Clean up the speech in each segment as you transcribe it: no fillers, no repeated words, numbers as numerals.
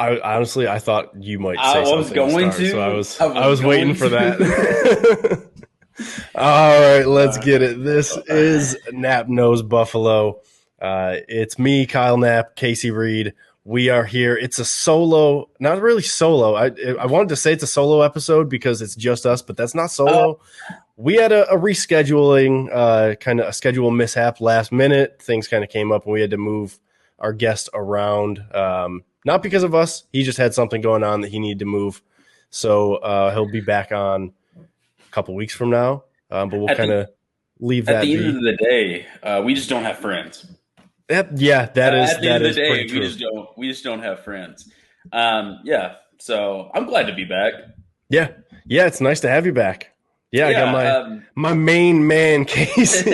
I thought you might I say was something to going start, so to. I I was was waiting going for to. that. All right, let's Uh, get it. This is Nap Knows Buffalo. It's me, Kyle Knapp, Casey Reed. We are here. It's a solo, not really solo. I wanted to say it's a solo episode because it's just us, but that's not uh, solo. We had a rescheduling, kind of a schedule mishap last minute. Things kind of came up and we had to move our guest around. Not because of us. He just had something going on that he needed to move. So he'll be back on a couple weeks from now. But we'll at kind the of leave at that the end of be. the day, we just don't have friends. Yeah, At the end that of the is pretty day, true. we just don't have friends. Yeah. So I'm glad to be back. Yeah, yeah, it's nice to have you back. Yeah, I got Yeah. my main man, Casey.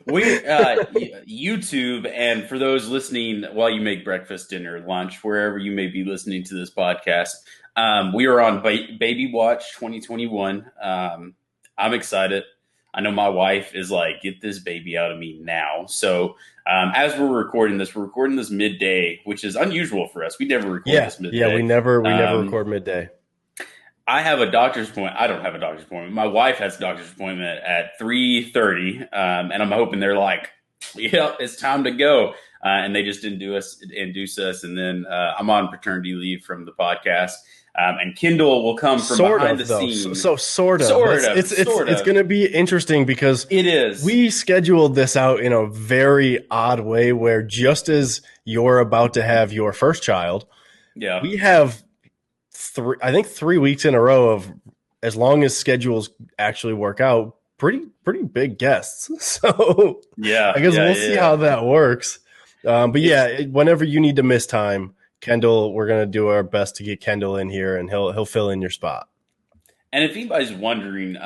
We YouTube, and for those listening while you make breakfast, dinner, lunch, wherever you may be listening to this podcast, we are on Baby Watch 2021. I'm excited. I know my wife is like, get this baby out of me now. So as we're recording this midday, which is unusual for us. We never record Yeah, this yeah, midday. we never Um, record midday. I have a doctor's appointment. I don't have a doctor's appointment. My wife has a doctor's appointment at 3:30, and I'm hoping they're like, "Yep, it's time to go." And they just induce us, and then I'm on paternity leave from the podcast. And Kendall will come from Sort behind the of though. scene, Sort of. sort That's of, sort it's of. going to be interesting because It is, we scheduled this out in a very odd way where just as you're about to have your first child, yeah. we have I think 3 weeks in a row of, as long as schedules actually work out, pretty big guests. So I Yeah, guess yeah, we'll see yeah. how that works. But It's yeah, whenever you need to miss time, Kendall, we're gonna do our best to get Kendall in here, and he'll fill in your spot. And if anybody's wondering,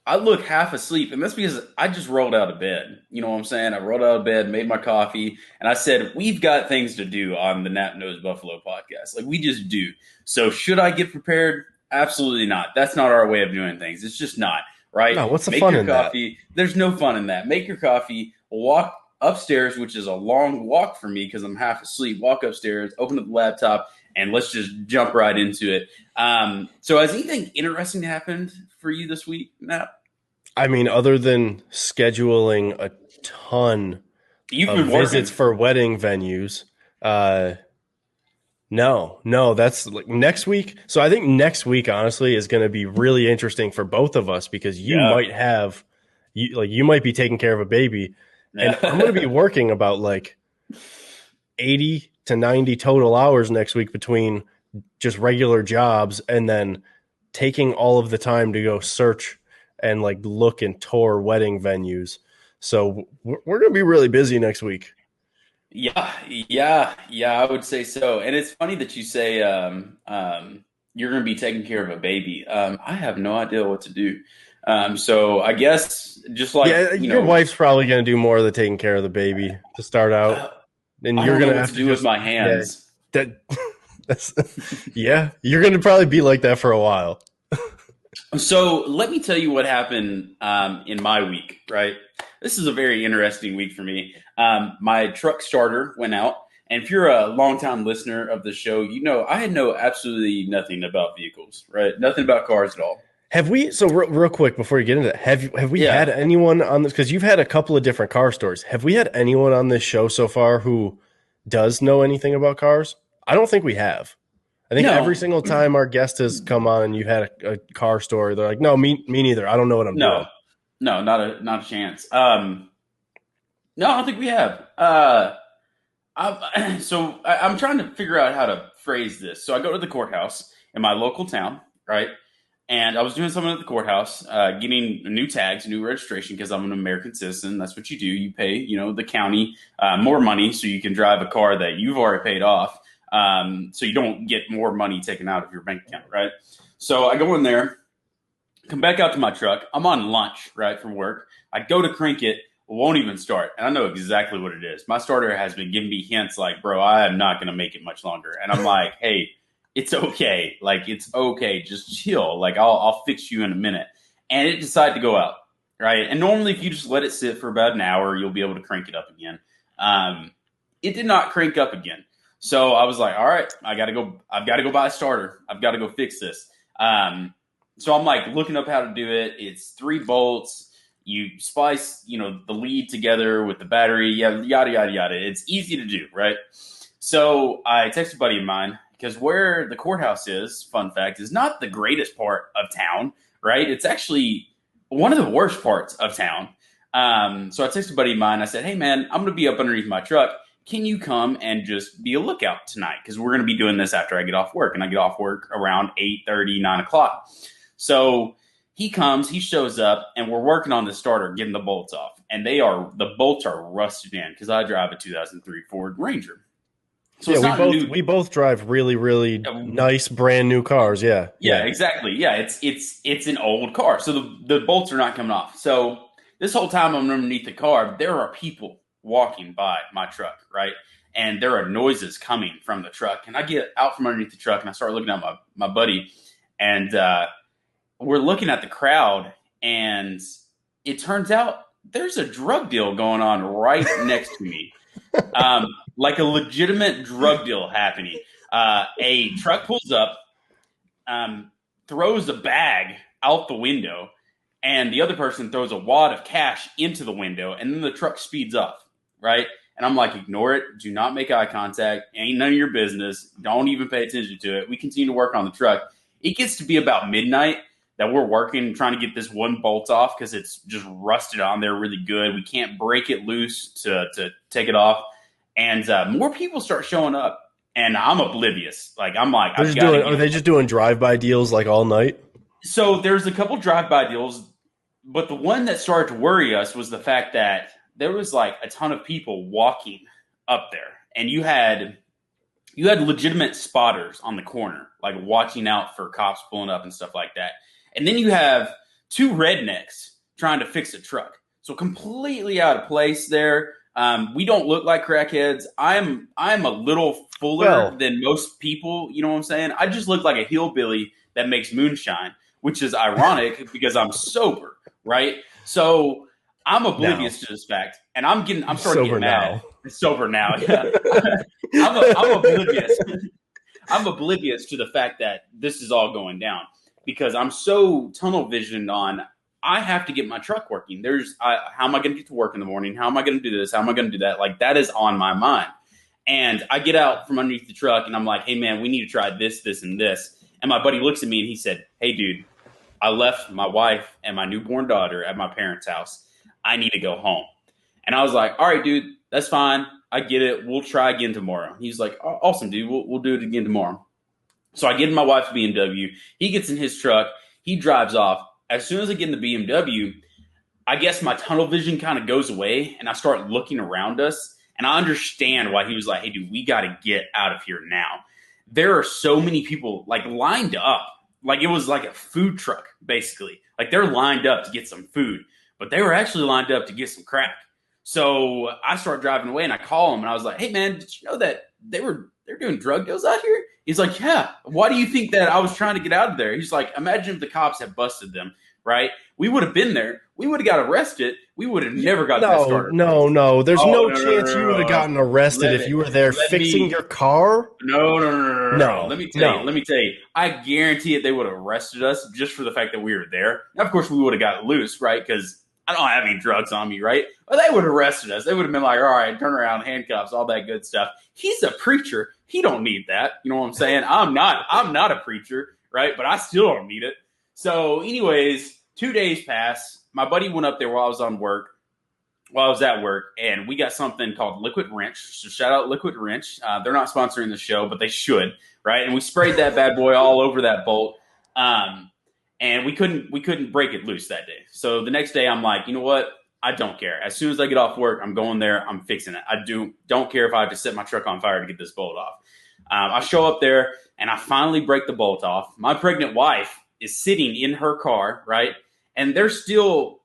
I look half asleep, and that's because I just rolled out of bed. You know what I'm saying? I rolled out of bed, made my coffee, and I said, "We've got things to do on the Nap Nose Buffalo podcast. Like we just do." So, should I get prepared? Absolutely not. That's not our way of doing things. It's just not right. No, what's the Make fun your in that? coffee. There's no fun in that. Make your coffee. Walk upstairs, which is a long walk for me because I'm half asleep. Walk upstairs, open up the laptop, and let's just jump right into it. So has anything interesting happened for you this week, Matt? I mean, other than scheduling a ton You've of been visits working. for wedding venues, uh, no, that's like next week. So I think next week, honestly, is going to be really interesting for both of us because Yeah. you might be taking care of a baby, and I'm going to be Yeah. working about like 80 to 90 total hours next week between just regular jobs and then taking all of the time to go search and like look and tour wedding venues. So we're going to be really busy next week. Yeah, I would say so. And it's funny that you say you're going to be taking care of a baby. I have no idea what to do. So I guess just like, Yeah, your wife's probably going to do more of the taking care of the baby to start out, and I you're don't going know to what have to to do with just my yeah hands. that that's yeah you're going to probably be like that for a while. So let me tell you what happened in my week, right? This is a very interesting week for me. My truck starter went out. And if you're a longtime listener of the show, you know I know absolutely nothing about vehicles, right? Nothing about cars at all. Have we? So real quick before you get into that, have we had Yeah. anyone on this? Because you've had a couple of different car stores. Have we had anyone on this show so far who does know anything about cars? I don't think we have. I think every No, single time our guest has come on and you had a car store, they're like, "No, me neither. I don't know what I'm no, doing." no, not a chance. No, I don't think we have. I'm trying to figure out how to phrase this. So I go to the courthouse in my local town, right? And I was doing something at the courthouse, getting new tags, new registration because I'm an American citizen. That's what you do. You pay, the county more money so you can drive a car that you've already paid off. So you don't get more money taken out of your bank account, right? So I go in there, come back out to my truck. I'm on lunch, right, from work. I go to crank it, won't even start. And I know exactly what it is. My starter has been giving me hints like, bro, I am not going to make it much longer. And I'm like, hey, it's okay. Like, it's okay. Just chill. Like, I'll fix you in a minute. And it decided to go out, right? And normally, if you just let it sit for about an hour, you'll be able to crank it up again. It did not crank up again. So I was like, all right, I got to go. I've got to go buy a starter. I've got to go fix this. So I'm like looking up how to do it. It's 3 bolts. You splice, the lead together with the battery. Yeah, yada yada yada. It's easy to do, right? So I texted a buddy of mine because where the courthouse is, fun fact, is not the greatest part of town, right? It's actually one of the worst parts of town. So I texted a buddy of mine. I said, hey, man, I'm going to be up underneath my truck. Can you come and just be a lookout tonight? Because we're going to be doing this after I get off work. And I get off work around 8:30, 9 o'clock. So he comes, he shows up, and we're working on the starter, getting the bolts off. And the bolts are rusted in because I drive a 2003 Ford Ranger. So Yeah, it's not new. we both drive really, really nice brand new cars. Yeah. Yeah, exactly. Yeah, it's an old car, so the bolts are not coming off. So this whole time I'm underneath the car, there are people walking by my truck, right? And there are noises coming from the truck, and I get out from underneath the truck and I start looking at my buddy, and we're looking at the crowd, and it turns out there's a drug deal going on right next to me. Like a legitimate drug deal happening. A truck pulls up, throws a bag out the window, and the other person throws a wad of cash into the window, and then the truck speeds up, right? And I'm like, ignore it. Do not make eye contact. Ain't none of your business. Don't even pay attention to it. We continue to work on the truck. It gets to be about midnight that we're working, trying to get this one bolt off because it's just rusted on there really good. We can't break it loose to take it off. And more people start showing up, and I'm oblivious. Like I'm like, are they just doing drive-by deals like all night? So there's a couple drive-by deals, but the one that started to worry us was the fact that there was like a ton of people walking up there, and you had legitimate spotters on the corner, like watching out for cops pulling up and stuff like that. And then you have 2 rednecks trying to fix a truck, so completely out of place there. We don't look like crackheads. I'm a little fuller than most people. You know what I'm saying? I just look like a hillbilly that makes moonshine, which is ironic because I'm sober, right? So I'm oblivious to this fact, and I'm starting to get mad. Sober now, yeah. I'm oblivious. I'm oblivious to the fact that this is all going down because I'm so tunnel visioned on. I have to get my truck working. How am I going to get to work in the morning? How am I going to do this? How am I going to do that? Like that is on my mind. And I get out from underneath the truck and I'm like, hey man, we need to try this, this, and this. And my buddy looks at me and he said, hey dude, I left my wife and my newborn daughter at my parents' house. I need to go home. And I was like, all right, dude, that's fine. I get it. We'll try again tomorrow. He's like, awesome, dude. We'll do it again tomorrow. So I get in my wife's BMW. He gets in his truck. He drives off. As soon as I get in the BMW, I guess my tunnel vision kind of goes away and I start looking around us. And I understand why he was like, hey, dude, we got to get out of here now. There are so many people like lined up. Like it was like a food truck, basically. Like they're lined up to get some food, but they were actually lined up to get some crack. So I start driving away and I call him and I was like, hey, man, did you know that they're doing drug deals out here? He's like, yeah. Why do you think that I was trying to get out of there? He's like, imagine if the cops had busted them, right? We would have been there. We would have got arrested. We would have never got that started. No. There's no chance you would have gotten arrested if you were there fixing your car. No. Let me tell you. I guarantee it. They would have arrested us just for the fact that we were there. Now, of course, we would have got loose, right? Because I don't have any drugs on me, right? But they would have arrested us. They would have been like, all right, turn around, handcuffs, all that good stuff. He's a preacher. He don't need that. You know what I'm saying? I'm not a preacher, right? But I still don't need it. So anyways, 2 days pass. My buddy went up there while I was at work, and we got something called Liquid Wrench. So shout out Liquid Wrench. They're not sponsoring the show, but they should, right? And we sprayed that bad boy all over that bolt. And we couldn't break it loose that day. So the next day I'm like, you know what? I don't care. As soon as I get off work, I'm going there. I'm fixing it. I don't care if I have to set my truck on fire to get this bolt off. I show up there and I finally break the bolt off. My pregnant wife is sitting in her car, right? And there's still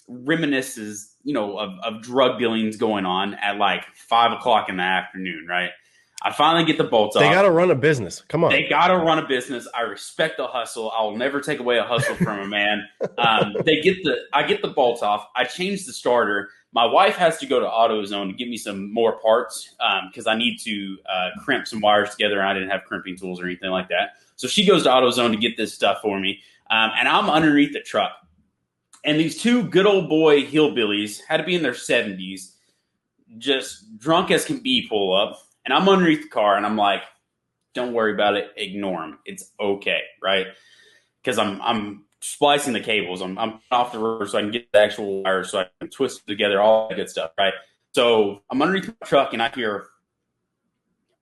reminiscences, of drug dealings going on at like 5 o'clock in the afternoon, right? I finally get the bolts off. They got to run a business. Come on. They got to run a business. I respect the hustle. I will never take away a hustle from a man. I get the bolts off. I change the starter. My wife has to go to AutoZone to give me some more parts because I need to crimp some wires together. And I didn't have crimping tools or anything like that. So she goes to AutoZone to get this stuff for me. And I'm underneath the truck. And these two good old boy hillbillies had to be in their 70s, just drunk as can be, pull up. And I'm underneath the car and I'm like, don't worry about it. Ignore them. It's okay, right? Because I'm splicing the cables. I'm off the road so I can get the actual wires so I can twist it together, all that good stuff, right? So I'm underneath the truck and I hear,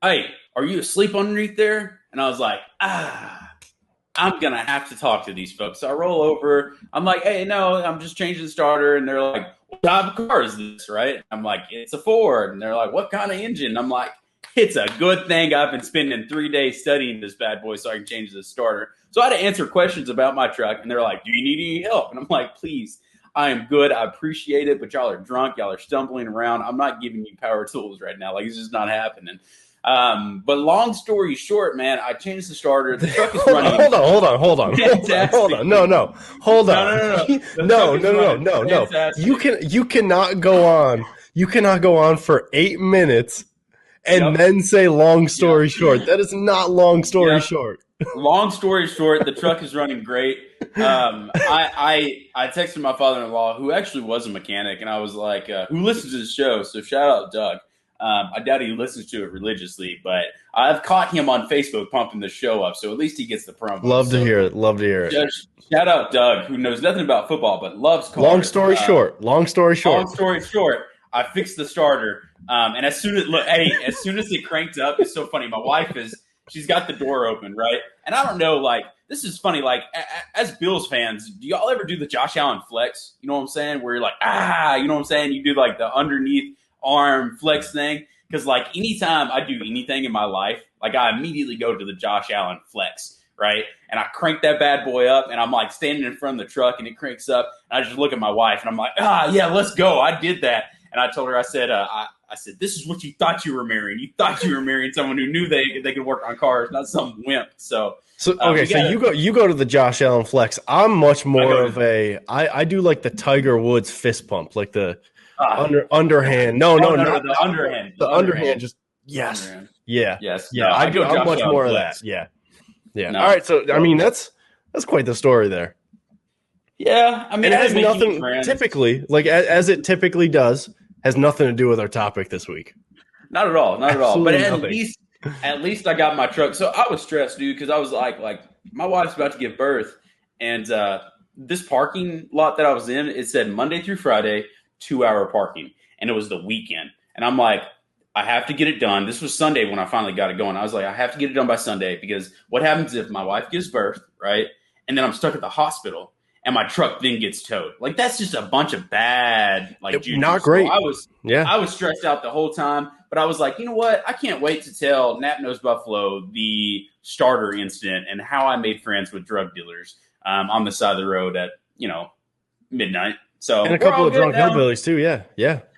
hey, are you asleep underneath there? And I was like, I'm going to have to talk to these folks. So I roll over. I'm like, hey, no, I'm just changing the starter. And they're like, what type of car is this, right? I'm like, it's a Ford. And they're like, what kind of engine? I'm like, it's a good thing I've been spending 3 days studying this bad boy so I can change the starter. So I had to answer questions about my truck, and they're like, do you need any help? And I'm like, please, I am good. I appreciate it, but y'all are drunk. Y'all are stumbling around. I'm not giving you power tools right now. Like, it's just not happening. But long story short, man, I changed the starter. The truck is running. Hold on. No. Hold on. No. You cannot go on. You cannot go on for 8 minutes and then say long story short. That is not long story short. Long story short, the truck is running great. I texted my father-in-law, who actually was a mechanic, and I was like, who listens to the show? So shout out Doug. I doubt he listens to it religiously, but I've caught him on Facebook pumping the show up, so at least he gets the promo. Love to hear it. Shout out Doug, who knows nothing about football but loves cars. Long story short, I fixed the starter, and as soon as it cranked up, it's so funny. My wife she's got the door open, right? And I don't know, like, this is funny. Like, as Bills fans, do y'all ever do the Josh Allen flex? You know what I'm saying? Where you're like, you know what I'm saying? You do like the underneath arm flex thing. Because, like, anytime I do anything in my life, like, I immediately go to the Josh Allen flex, right? And I crank that bad boy up, and I'm, like, standing in front of the truck, and it cranks up. And I just look at my wife, and I'm like, yeah, let's go. I did that. And I told her, I said, this is what you thought you were marrying. You thought you were marrying someone who knew they could work on cars, not some wimp. So you go to the Josh Allen flex. I'm much more of I do like the Tiger Woods fist pump, like the underhand. No, the underhand. The underhand. Just yes, underhand. Yeah. No, I'm much more of that. Yeah. No. All right. So I mean, that's quite the story there. Yeah, I mean, it has nothing typically, like as it typically does, has nothing to do with our topic this week. Not at all. But nothing. at least I got my truck. So I was stressed, dude, because I was like my wife's about to give birth, and this parking lot that I was in, it said Monday through Friday, 2-hour parking, and it was the weekend, and I'm like, I have to get it done. This was Sunday when I finally got it going. I was like, I have to get it done by Sunday because what happens if my wife gives birth, right, and then I'm stuck at the hospital. And my truck then gets towed. Like, that's just a bunch of bad, juju. Not great. So I was stressed out the whole time, but I was like, you know what? I can't wait to tell Nap Nose Buffalo the starter incident and how I made friends with drug dealers on the side of the road at midnight. So and a couple of drunk hillbillies too. Yeah.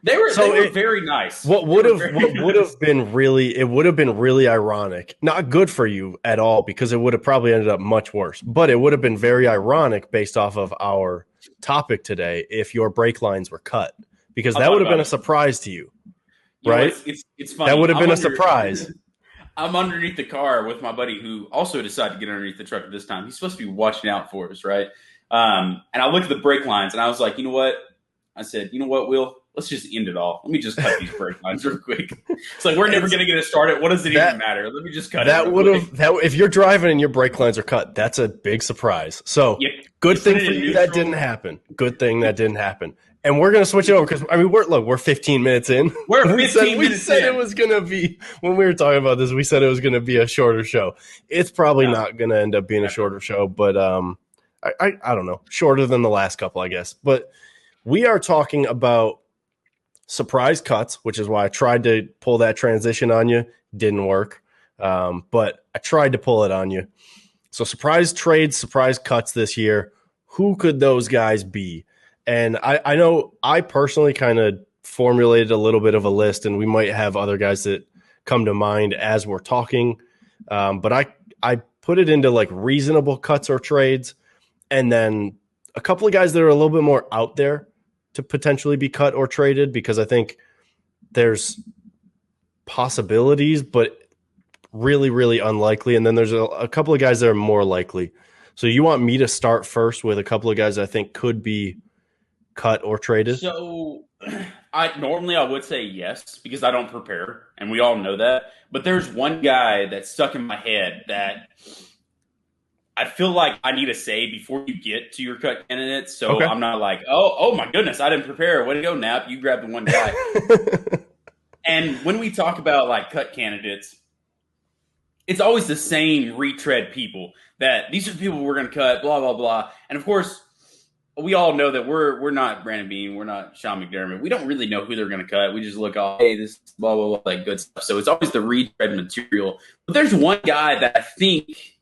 They were very nice. What would have been really ironic, not good for you at all, because it would have probably ended up much worse. But it would have been very ironic based off of our topic today if your brake lines were cut, because that would have been a surprise to you, right? It's funny. That would have been a surprise. I'm underneath the car with my buddy who also decided to get underneath the truck at this time. He's supposed to be watching out for us, right? And I looked at the brake lines and I was like, you know what? I said, you know what, Will? Let's just end it all. Let me just cut these brake lines real quick. It's like, we're never going to get it started. What does it even matter? Let me just cut it. If you're driving and your brake lines are cut, that's a big surprise. So good thing for you that didn't happen. Good thing that didn't happen. And we're going to switch it over because, I mean, we're 15 minutes in. We said it was going to be, when we were talking about this, we said it was going to be a shorter show. It's probably not going to end up being a shorter show, but I don't know, shorter than the last couple, I guess. But we are talking about surprise cuts, which is why I tried to pull that transition on you. Didn't work, but I tried to pull it on you. So surprise trades, surprise cuts this year. Who could those guys be? And I know I personally kind of formulated a little bit of a list, and we might have other guys that come to mind as we're talking. But I put it into like reasonable cuts or trades, and then a couple of guys that are a little bit more out there to potentially be cut or traded? Because I think there's possibilities, but really, really unlikely. And then there's a couple of guys that are more likely. So you want me to start first with a couple of guys I think could be cut or traded? So I would say yes because I don't prepare, and we all know that. But there's one guy that's stuck in my head that I feel like I need to say before you get to your cut candidates. So Okay. I'm not like, oh my goodness, I didn't prepare. Way to go, Nap. You grabbed the one guy. And when we talk about like cut candidates, it's always the same retread people that these are the people we're going to cut, blah blah blah. And of course, we all know that we're not Brandon Bean, we're not Sean McDermott. We don't really know who they're going to cut. We just look, oh, hey, this blah blah blah, like good stuff. So it's always the retread material. But there's one guy that I think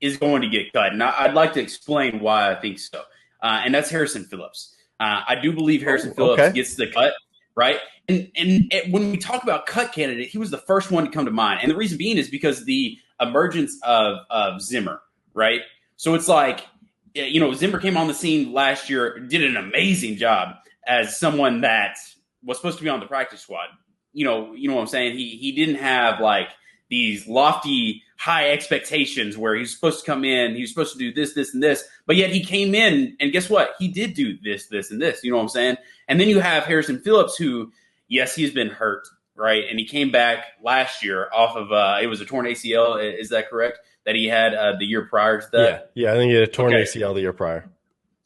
is going to get cut, and I'd like to explain why I think so. And that's Harrison Phillips. I do believe Harrison Phillips Okay. gets the cut, right? And when we talk about cut candidate, he was the first one to come to mind, and the reason being is because the emergence of Zimmer, right? So it's like, Zimmer came on the scene last year, did an amazing job as someone that was supposed to be on the practice squad. You know what I'm saying? He didn't have like these lofty, high expectations where he's supposed to come in, he was supposed to do this, this, and this, but yet he came in and guess what? He did do this, this, and this. You know what I'm saying? And then you have Harrison Phillips, who, yes, he's been hurt, right? And he came back last year off of it was a torn ACL. Is that correct? That he had the year prior to that. Yeah. I think he had a torn ACL the year prior.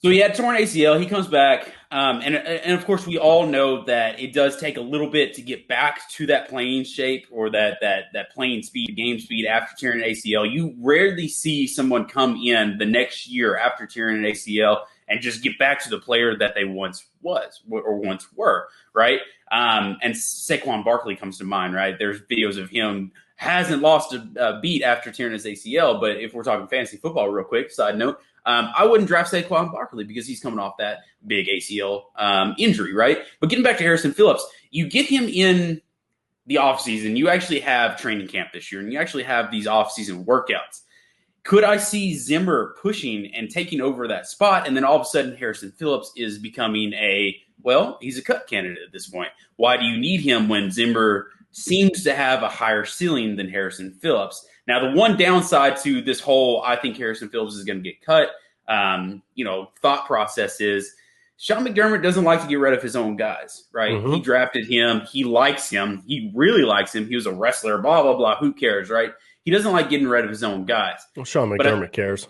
So he had torn ACL. He comes back, and of course we all know that it does take a little bit to get back to that playing shape or that playing speed, game speed after tearing an ACL. You rarely see someone come in the next year after tearing an ACL and just get back to the player that they once was or once were, right? And Saquon Barkley comes to mind, right? There's videos of him hasn't lost a beat after tearing his ACL, but if we're talking fantasy football real quick, side note, I wouldn't draft Saquon Barkley because he's coming off that big ACL injury, right? But getting back to Harrison Phillips, you get him in the offseason. You actually have training camp this year, and you actually have these offseason workouts. Could I see Zimmer pushing and taking over that spot, and then all of a sudden Harrison Phillips is becoming he's a cut candidate at this point. Why do you need him when Zimmer seems to have a higher ceiling than Harrison Phillips? Now, the one downside to this whole, I think Harrison Phillips is going to get cut, thought process is Sean McDermott doesn't like to get rid of his own guys, right? Mm-hmm. He drafted him. He likes him. He really likes him. He was a wrestler, blah, blah, blah. Who cares, right? He doesn't like getting rid of his own guys. Well, Sean McDermott cares.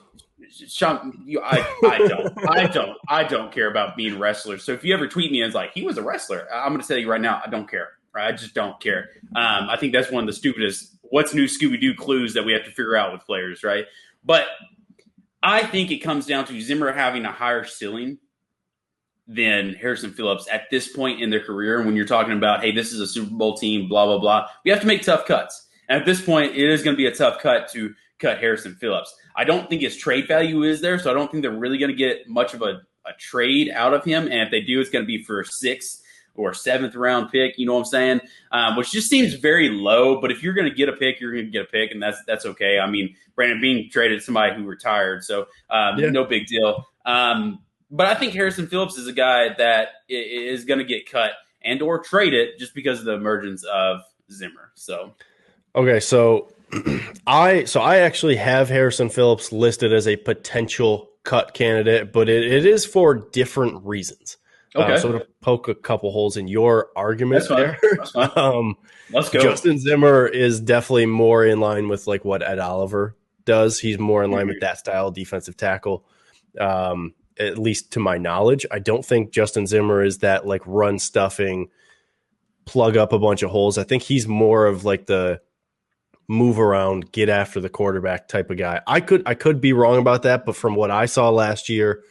Sean, I don't care about being wrestlers. So if you ever tweet me and it's like, he was a wrestler, I'm going to tell you right now, I don't care. Right? I just don't care. I think that's one of the stupidest what's new Scooby-Doo clues that we have to figure out with players, right? But I think it comes down to Zimmer having a higher ceiling than Harrison Phillips at this point in their career. And when you're talking about, hey, this is a Super Bowl team, blah, blah, blah, we have to make tough cuts. And at this point, it is going to be a tough cut to cut Harrison Phillips. I don't think his trade value is there, so I don't think they're really going to get much of a trade out of him. And if they do, it's going to be for a 6th or 7th round pick, you know what I'm saying? Which just seems very low. But if you're going to get a pick, you're going to get a pick, and that's okay. I mean, Brandon Bean traded somebody who retired, so no big deal. But I think Harrison Phillips is a guy that is going to get cut and or traded just because of the emergence of Zimmer. So okay, so I actually have Harrison Phillips listed as a potential cut candidate, but it is for different reasons. Okay. So to poke a couple holes in your argument there. That's fine. Let's go. Justin Zimmer is definitely more in line with like what Ed Oliver does. He's more in line with that style of defensive tackle, at least to my knowledge. I don't think Justin Zimmer is that like run stuffing, plug up a bunch of holes. I think he's more of like the move around, get after the quarterback type of guy. I could be wrong about that, but from what I saw last year,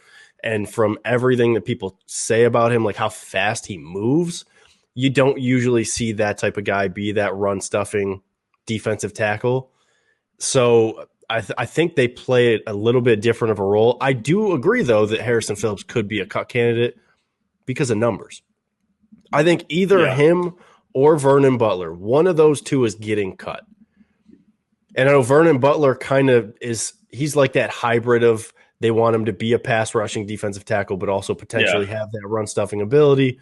and from everything that people say about him, like how fast he moves, you don't usually see that type of guy be that run stuffing defensive tackle. So I think they play a little bit different of a role. I do agree, though, that Harrison Phillips could be a cut candidate because of numbers. I think either him or Vernon Butler, one of those two is getting cut. And I know Vernon Butler kind of he's like that hybrid of They want him to be a pass rushing defensive tackle, but also potentially Yeah. have that run stuffing ability.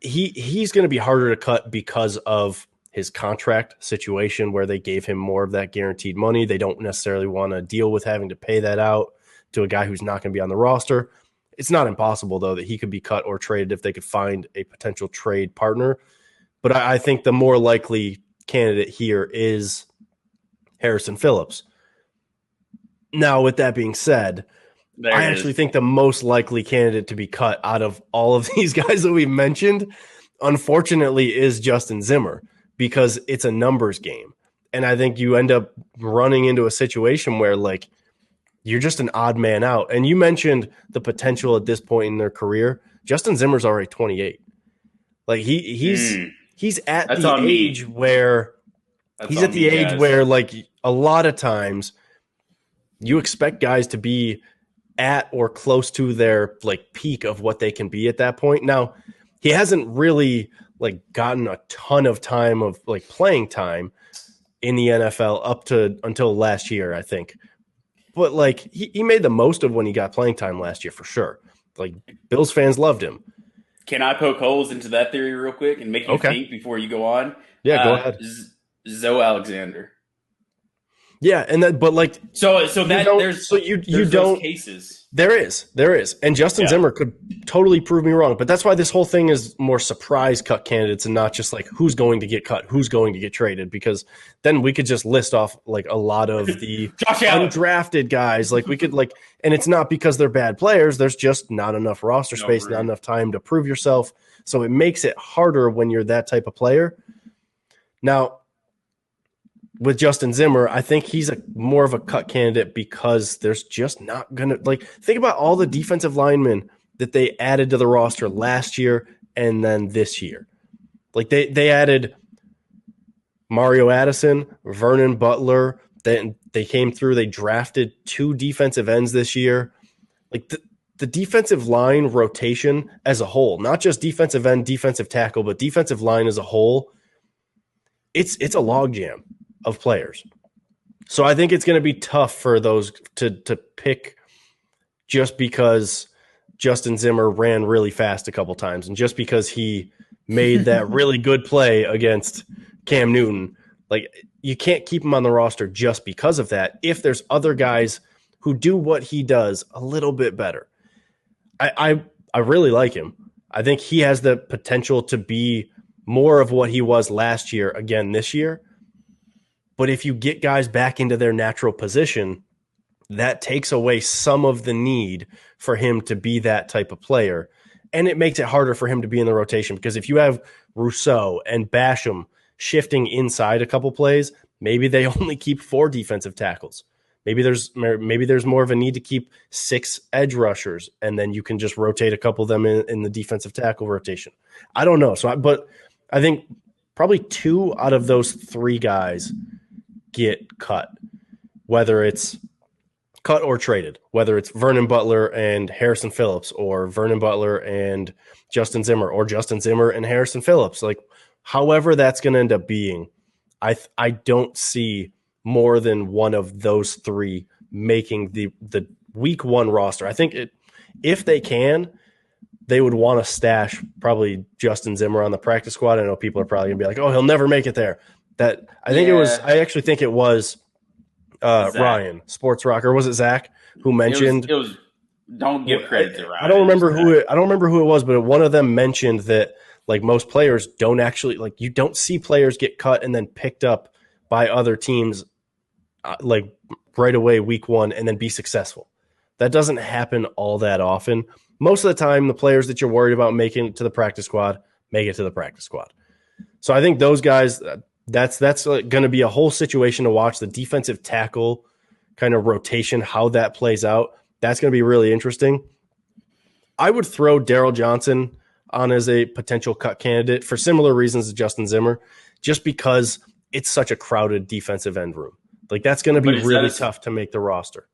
He's going to be harder to cut because of his contract situation where they gave him more of that guaranteed money. They don't necessarily want to deal with having to pay that out to a guy who's not going to be on the roster. It's not impossible, though, that he could be cut or traded if they could find a potential trade partner. But I think the more likely candidate here is Harrison Phillips. Now, with that being said, I actually think the most likely candidate to be cut out of all of these guys that we've mentioned, unfortunately, is Justin Zimmer, because it's a numbers game. And I think you end up running into a situation where, like, you're just an odd man out. And you mentioned the potential at this point in their career. Justin Zimmer's already 28. Like he's at That's the on age me. where That's he's on at the me, age guys. where, like, a lot of times you expect guys to be at or close to their, like, peak of what they can be at that point. Now, he hasn't really, like, gotten a ton of time of, like, playing time in the NFL up to until last year, I think. But, like, he made the most of when he got playing time last year for sure. Like, Bills fans loved him. Can I poke holes into that theory real quick and make you Okay. think before you go on? Yeah, go ahead. Zoe Alexander. Yeah, and that, but, like, So you that don't, so you there's those don't, cases. there is. And Justin Yeah. Zimmer could totally prove me wrong. But that's why this whole thing is more surprise cut candidates and not just, like, who's going to get cut, who's going to get traded, because then we could just list off, like, a lot of the Josh Allen. undrafted guys. Like, we could, like, and it's not because they're bad players. There's just not enough roster No space, room. not enough time to prove yourself. So it makes it harder when you're that type of player. Now, with Justin Zimmer, I think he's more of a cut candidate because there's just not going to, like, think about all the defensive linemen that they added to the roster last year and then this year. Like, they added Mario Addison, Vernon Butler. They came through. They drafted 2 defensive ends this year. Like, the defensive line rotation as a whole, not just defensive end, defensive tackle, but defensive line as a whole, it's a logjam of players. So I think it's going to be tough for those to pick just because Justin Zimmer ran really fast a couple times and just because he made that really good play against Cam Newton. Like, you can't keep him on the roster just because of that if there's other guys who do what he does a little bit better. I really like him. I think he has the potential to be more of what he was last year again this year. But if you get guys back into their natural position, that takes away some of the need for him to be that type of player. And it makes it harder for him to be in the rotation because if you have Rousseau and Basham shifting inside a couple plays, maybe they only keep 4 defensive tackles. Maybe there's more of a need to keep 6 edge rushers, and then you can just rotate a couple of them in the defensive tackle rotation. I don't know. But I think probably 2 out of those 3 guys get cut, whether it's cut or traded, whether it's Vernon Butler and Harrison Phillips or Vernon Butler and Justin Zimmer or Justin Zimmer and Harrison Phillips. Like, however that's going to end up being, I don't see more than one of those 3 making the week 1 roster. I think if they can, they would want to stash probably Justin Zimmer on the practice squad. I know people are probably gonna be like, "Oh, he'll never make it there." I actually think it was Ryan Sports Rocker. Was it Zach who mentioned? It was don't give credit to Ryan. I don't remember who it was, but one of them mentioned that, like, most players don't actually, like, you don't see players get cut and then picked up by other teams like right away week 1 and then be successful. That doesn't happen all that often. Most of the time, the players that you're worried about making it to the practice squad make it to the practice squad. So I think those guys, that's going to be a whole situation to watch. The defensive tackle kind of rotation, how that plays out, that's going to be really interesting. I would throw Daryl Johnson on as a potential cut candidate for similar reasons to Justin Zimmer, just because it's such a crowded defensive end room. Like, that's going to be really tough to make the roster.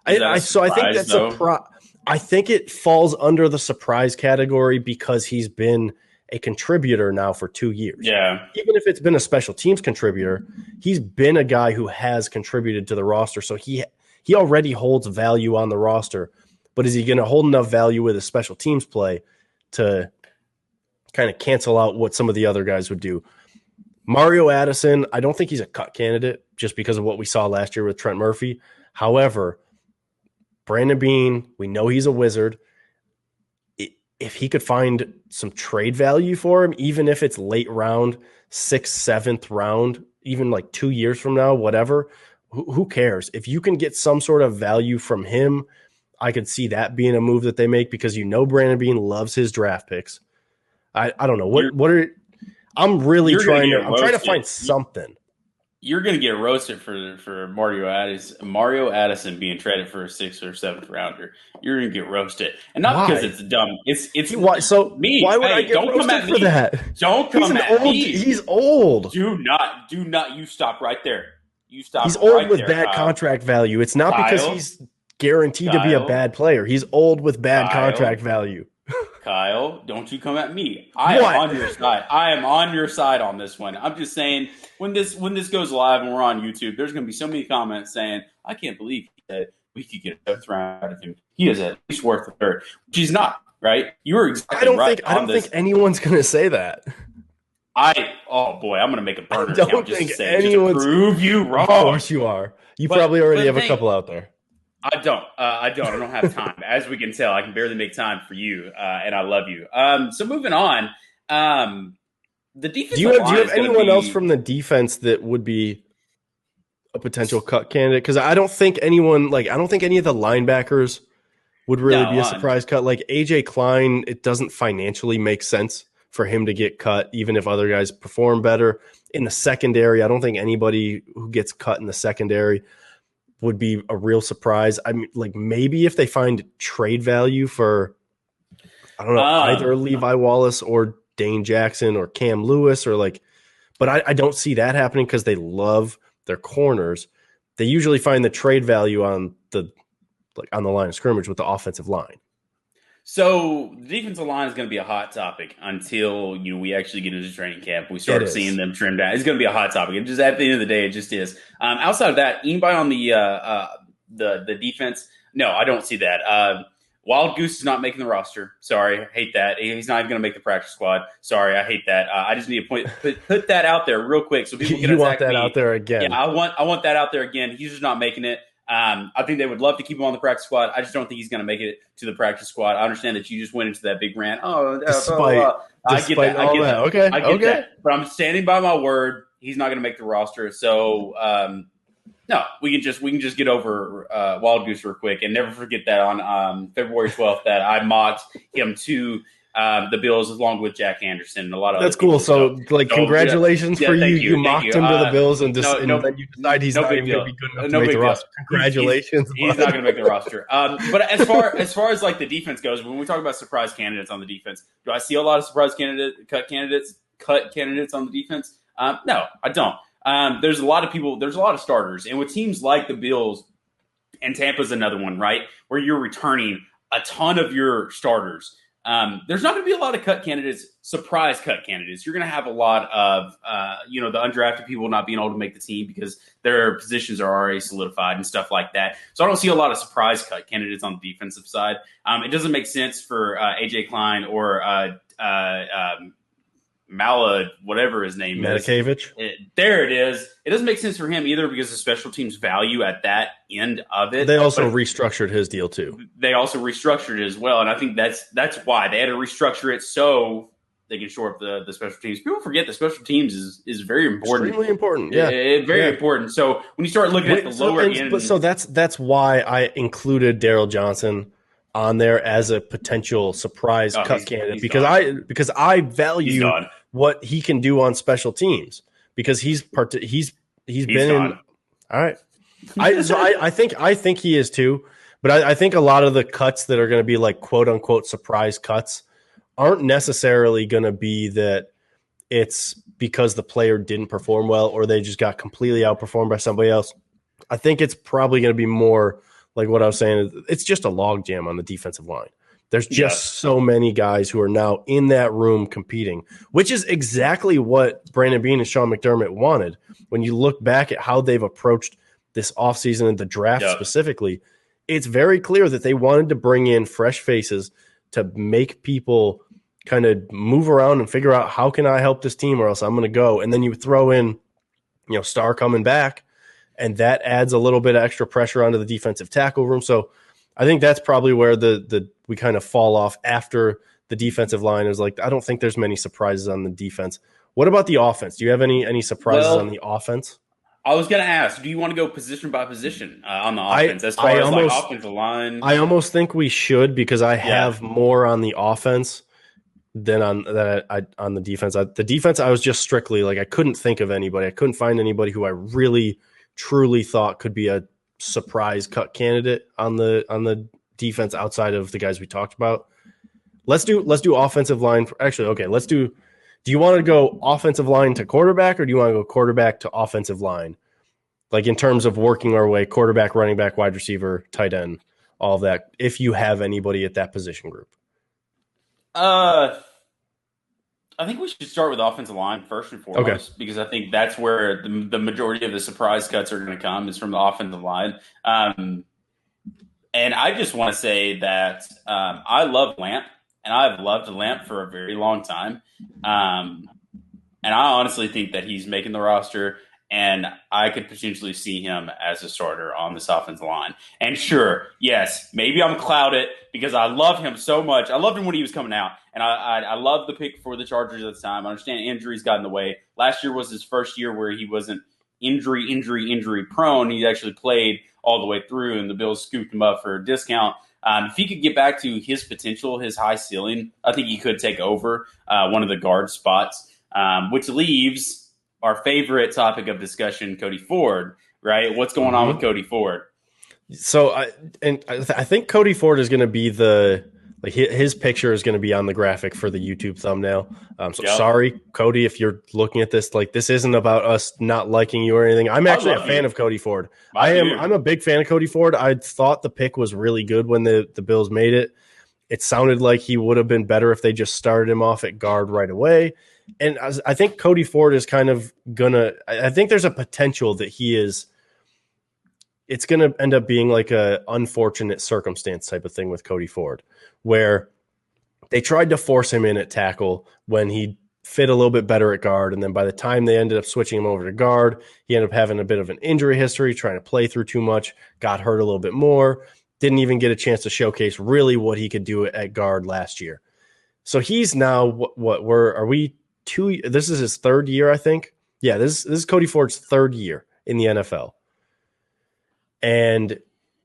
I think it falls under the surprise category because he's been a contributor now for 2 years. Yeah. Even if it's been a special teams contributor, he's been a guy who has contributed to the roster. So he he already holds value on the roster, but is he going to hold enough value with his special teams play to kind of cancel out what some of the other guys would do? Mario Addison, I don't think he's a cut candidate just because of what we saw last year with Trent Murphy. However, Brandon Beane, we know he's a wizard. If he could find some trade value for him, even if it's late round, 6th, 7th round, even like 2 years from now, whatever, who cares? If you can get some sort of value from him, I could see that being a move that they make because Brandon Beane loves his draft picks. I don't know. I'm trying to find something. You're going to get roasted for Mario Addison being traded for a 6th or 7th rounder. You're going to get roasted, and not because it's dumb. It's me. Why would I get roasted for that? Don't come at me. He's old. Do not. You stop right there. You stop. He's old right with there, bad Kyle. Contract value. It's not because he's guaranteed to be a bad player. He's old with bad contract value. Kyle, don't you come at me. I am on your side. I am on your side on this one. I'm just saying when this goes live and we're on YouTube, there's going to be so many comments saying, I can't believe that we could get a 5th round out of him. He is at least worth a 3rd, which he's not, right? You were exactly right. I don't think anyone's going to say that. Oh boy, I'm going to make a burner account just to prove you wrong. Of course you are. You probably already have a couple out there. I don't have time. As we can tell, I can barely make time for you, and I love you. So moving on, the defense. Do you have anyone else from the defense that would be a potential cut candidate? Because I don't think any of the linebackers would really be a surprise cut. Like AJ Klein, it doesn't financially make sense for him to get cut, even if other guys perform better. In the secondary, I don't think anybody who gets cut in the secondary would be a real surprise. I mean, like maybe if they find trade value for, I don't know, either Levi Wallace or Dane Jackson or Cam Lewis but I don't see that happening because they love their corners. They usually find the trade value on the line of scrimmage with the offensive line. So the defensive line is going to be a hot topic until we actually get into training camp. We start seeing them trim down. It's going to be a hot topic. It just at the end of the day, it just is. Outside of that, anybody on the defense? No, I don't see that. Wild Goose is not making the roster. Sorry, I hate that. He's not even going to make the practice squad. Sorry, I hate that. I just need to put that out there real quick so people can want that out there again. Yeah, I want that out there again. He's just not making it. I think they would love to keep him on the practice squad. I just don't think he's going to make it to the practice squad. I understand that you just went into that big rant. Despite I get that. Okay. I get that. But I'm standing by my word. He's not going to make the roster. So no, we can just get over Wild Goose real quick and never forget that on February 12th that I mocked him to the Bills along with Jack Anderson and a lot of that's cool. So congratulations for you. You mocked him to the Bills and then you decide he's not even going to be good enough to make the roster. Congratulations. He's not going to make the roster. But as far as like the defense goes, when we talk about surprise candidates on the defense, do I see a lot of surprise cut candidates on the defense? No, I don't. There's a lot of people. There's a lot of starters, and with teams like the Bills and Tampa's another one, right, where you're returning a ton of your starters. There's not going to be a lot of surprise cut candidates. You're going to have a lot of, the undrafted people not being able to make the team because their positions are already solidified and stuff like that. So I don't see a lot of surprise cut candidates on the defensive side. It doesn't make sense for AJ Klein or Mala, whatever his name Matakevich. There it is. It doesn't make sense for him either because the special teams value at that end of it. They also restructured his deal too. They also restructured it as well, and I think that's why they had to restructure it so they can shore up the special teams. People forget the special teams is very important. Extremely important. Yeah, very important. So when you start looking at the lower end, so that's why I included Daryl Johnson on there as a potential surprise cut candidate because I value what he can do on special teams because he's been in. All right, I think he is too, but I think a lot of the cuts that are going to be like quote unquote surprise cuts aren't necessarily going to be that it's because the player didn't perform well or they just got completely outperformed by somebody else. I think it's probably going to be more like what I was saying. It's just a logjam on the defensive line. There's just so many guys who are now in that room competing, which is exactly what Brandon Beane and Sean McDermott wanted. When you look back at how they've approached this offseason and the draft Yep. specifically, it's very clear that they wanted to bring in fresh faces to make people kind of move around and figure out how can I help this team or else I'm going to go. And then you throw in, Star coming back, and that adds a little bit of extra pressure onto the defensive tackle room. So I think that's probably where we kind of fall off after the defensive line is like, I don't think there's many surprises on the defense. What about the offense? Do you have any surprises on Well, the offense? I was going to ask, do you want to go position by position on the I offense as far I as like almost offensive line? I almost think we should because I Yeah. have more on the offense than on the defense. The defense, I was just strictly like I couldn't think of anybody. I couldn't find anybody who I really truly thought could be a surprise cut candidate on the defense outside of the guys we talked about. Let's do offensive line. Actually, okay, let's do. Do you want to go offensive line to quarterback, or do you want to go quarterback to offensive line? Like in terms of working our way, quarterback, running back, wide receiver, tight end, all of that. If you have anybody at that position group. Uh, I think we should start with offensive line first and Okay. foremost because I think that's where the majority of the surprise cuts are going to come is from the offensive line. And I just want to say that I love Lamp, and I've loved Lamp for a very long time. And I honestly think that he's making the roster, and I could potentially see him as a starter on this offensive line. And sure, yes, maybe I'm clouded because I love him so much. I loved him when he was coming out, and I love the pick for the Chargers at the time. I understand injuries got in the way. Last year was his first year where he wasn't injury prone. He actually played all the way through, and the Bills scooped him up for a discount. If he could get back to his potential, his high ceiling, I think he could take over one of the guard spots, which leaves our favorite topic of discussion, Cody Ford, right? What's going on with Cody Ford? So I think Cody Ford is going to be his picture is going to be on the graphic for the YouTube thumbnail. Sorry, Cody, if you're looking at this, like this isn't about us not liking you or anything. I'm actually a fan of Cody Ford. I'm a big fan of Cody Ford. I thought the pick was really good when the Bills made it. It sounded like he would have been better if they just started him off at guard right away. And I think Cody Ford is kind of I think there's a potential that it's going to end up being like a unfortunate circumstance type of thing with Cody Ford, where they tried to force him in at tackle when he fit a little bit better at guard. And then by the time they ended up switching him over to guard, he ended up having a bit of an injury history, trying to play through too much, got hurt a little bit more, didn't even get a chance to showcase really what he could do at guard last year. So he's now this is his third year, I think. Yeah, this is Cody Ford's third year in the NFL. And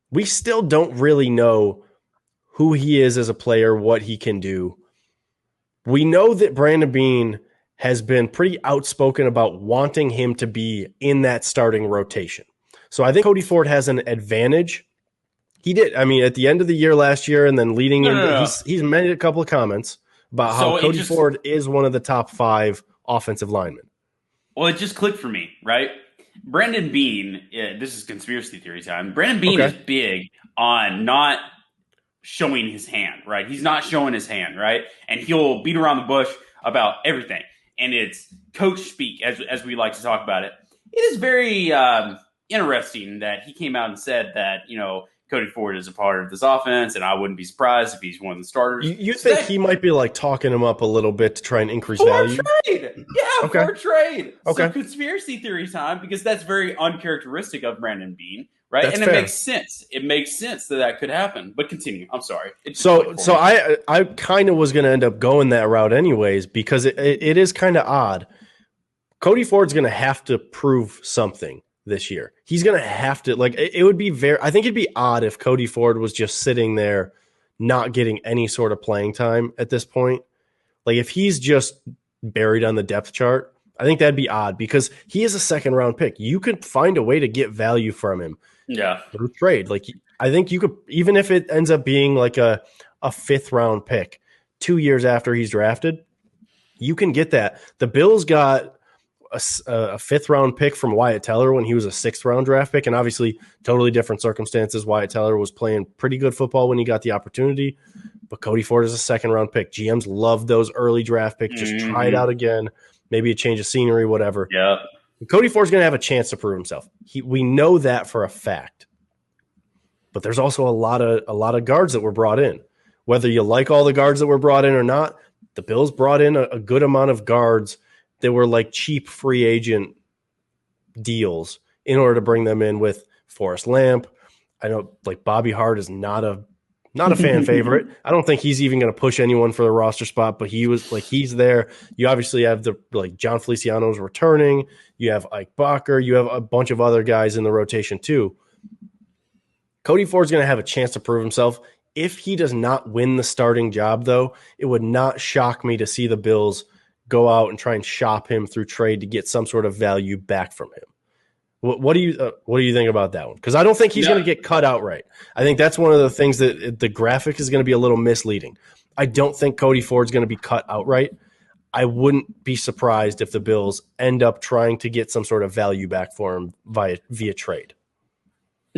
we still don't really know who he is as a player, what he can do. We know that Brandon Beane has been pretty outspoken about wanting him to be in that starting rotation. So I think Cody Ford has an advantage. He did. I mean, at the end of the year last year and then leading he's made a couple of comments about how Cody Ford is one of the top 5 offensive linemen. Well, it just clicked for me, right? Brandon Beane, this is conspiracy theory time. Brandon Beane is big on not showing his hand, right? He's not showing his hand, right? And he'll beat around the bush about everything. And it's coach speak, as we like to talk about it. It is very interesting that he came out and said that, Cody Ford is a part of this offense, and I wouldn't be surprised if he's one of the starters. You think he might be like talking him up a little bit to try and increase value? Trade. Yeah, for trade. Okay. So conspiracy theory time, because that's very uncharacteristic of Brandon Beane, right? That's and fair. It makes sense. It makes sense that could happen. But continue. I'm sorry. So I kind of was going to end up going that route anyways, because it is kind of odd. Cody Ford's going to have to prove something this year. He's going to have to, it would be I think it'd be odd if Cody Ford was just sitting there not getting any sort of playing time at this point. Like if he's just buried on the depth chart, I think that'd be odd because he is a second round pick. You could find a way to get value from him. Yeah. Through trade. Like I think you could, even if it ends up being like a 5th round pick 2 years after he's drafted, you can get that. The Bills got a 5th round pick from Wyatt Teller when he was a 6th round draft pick, and obviously totally different circumstances. Wyatt Teller was playing pretty good football when he got the opportunity, but Cody Ford is a 2nd round pick. GMs love those early draft picks. Just try it out again. Maybe a change of scenery, whatever. Yeah. Cody Ford's going to have a chance to prove himself. We know that for a fact. But there's also a lot of guards that were brought in. Whether you like all the guards that were brought in or not, the Bills brought in a good amount of guards that were like cheap free agent deals in order to bring them in with Forrest Lamp. I know like Bobby Hart is not a fan favorite. I don't think he's even going to push anyone for the roster spot, but he's there. You obviously have John Feliciano's returning. You have Ike Bacher. You have a bunch of other guys in the rotation too. Cody Ford's going to have a chance to prove himself. If he does not win the starting job, though, it would not shock me to see the Bills go out and try and shop him through trade to get some sort of value back from him. What do you think about that one? Because I don't think he's going to get cut outright. I think that's one of the things that the graphic is going to be a little misleading. I don't think Cody Ford's going to be cut outright. I wouldn't be surprised if the Bills end up trying to get some sort of value back for him via trade.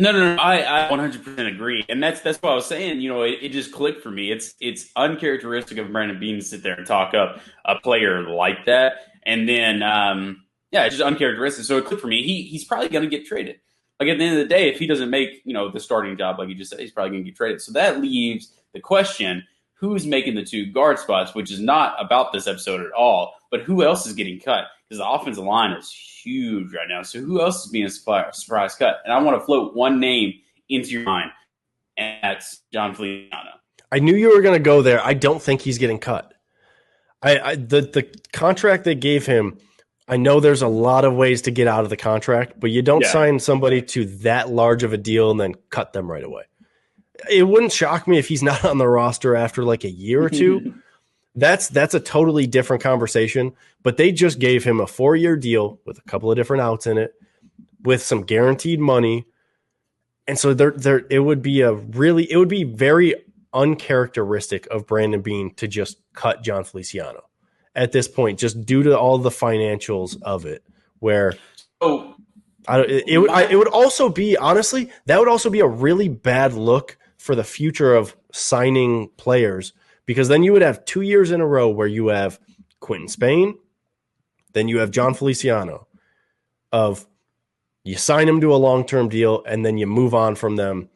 No. I 100% agree, and that's what I was saying. It just clicked for me. It's uncharacteristic of Brandon Beane to sit there and talk up a player like that, and then it's just uncharacteristic. So it clicked for me. He's probably going to get traded. Like at the end of the day, if he doesn't make the starting job, like you just said, he's probably going to get traded. So that leaves the question: who's making the 2 guard spots? Which is not about this episode at all. But who else is getting cut? Because the offensive line is huge right now. So who else is being a surprise cut? And I want to float one name into your mind, and that's John Feliciano. I knew you were going to go there. I don't think he's getting cut. The contract they gave him, I know there's a lot of ways to get out of the contract, but you don't sign somebody to that large of a deal and then cut them right away. It wouldn't shock me if he's not on the roster after like a year or two. That's a totally different conversation, but they just gave him a 4-year deal with a couple of different outs in it with some guaranteed money. And so it would be very uncharacteristic of Brandon Beane to just cut John Feliciano at this point, just due to all the financials of it, where it would also be, honestly, that would also be a really bad look for the future of signing players, because then you would have 2 years in a row where you have Quentin Spain, then you have John Feliciano, of you sign them to a long-term deal and then you move on from them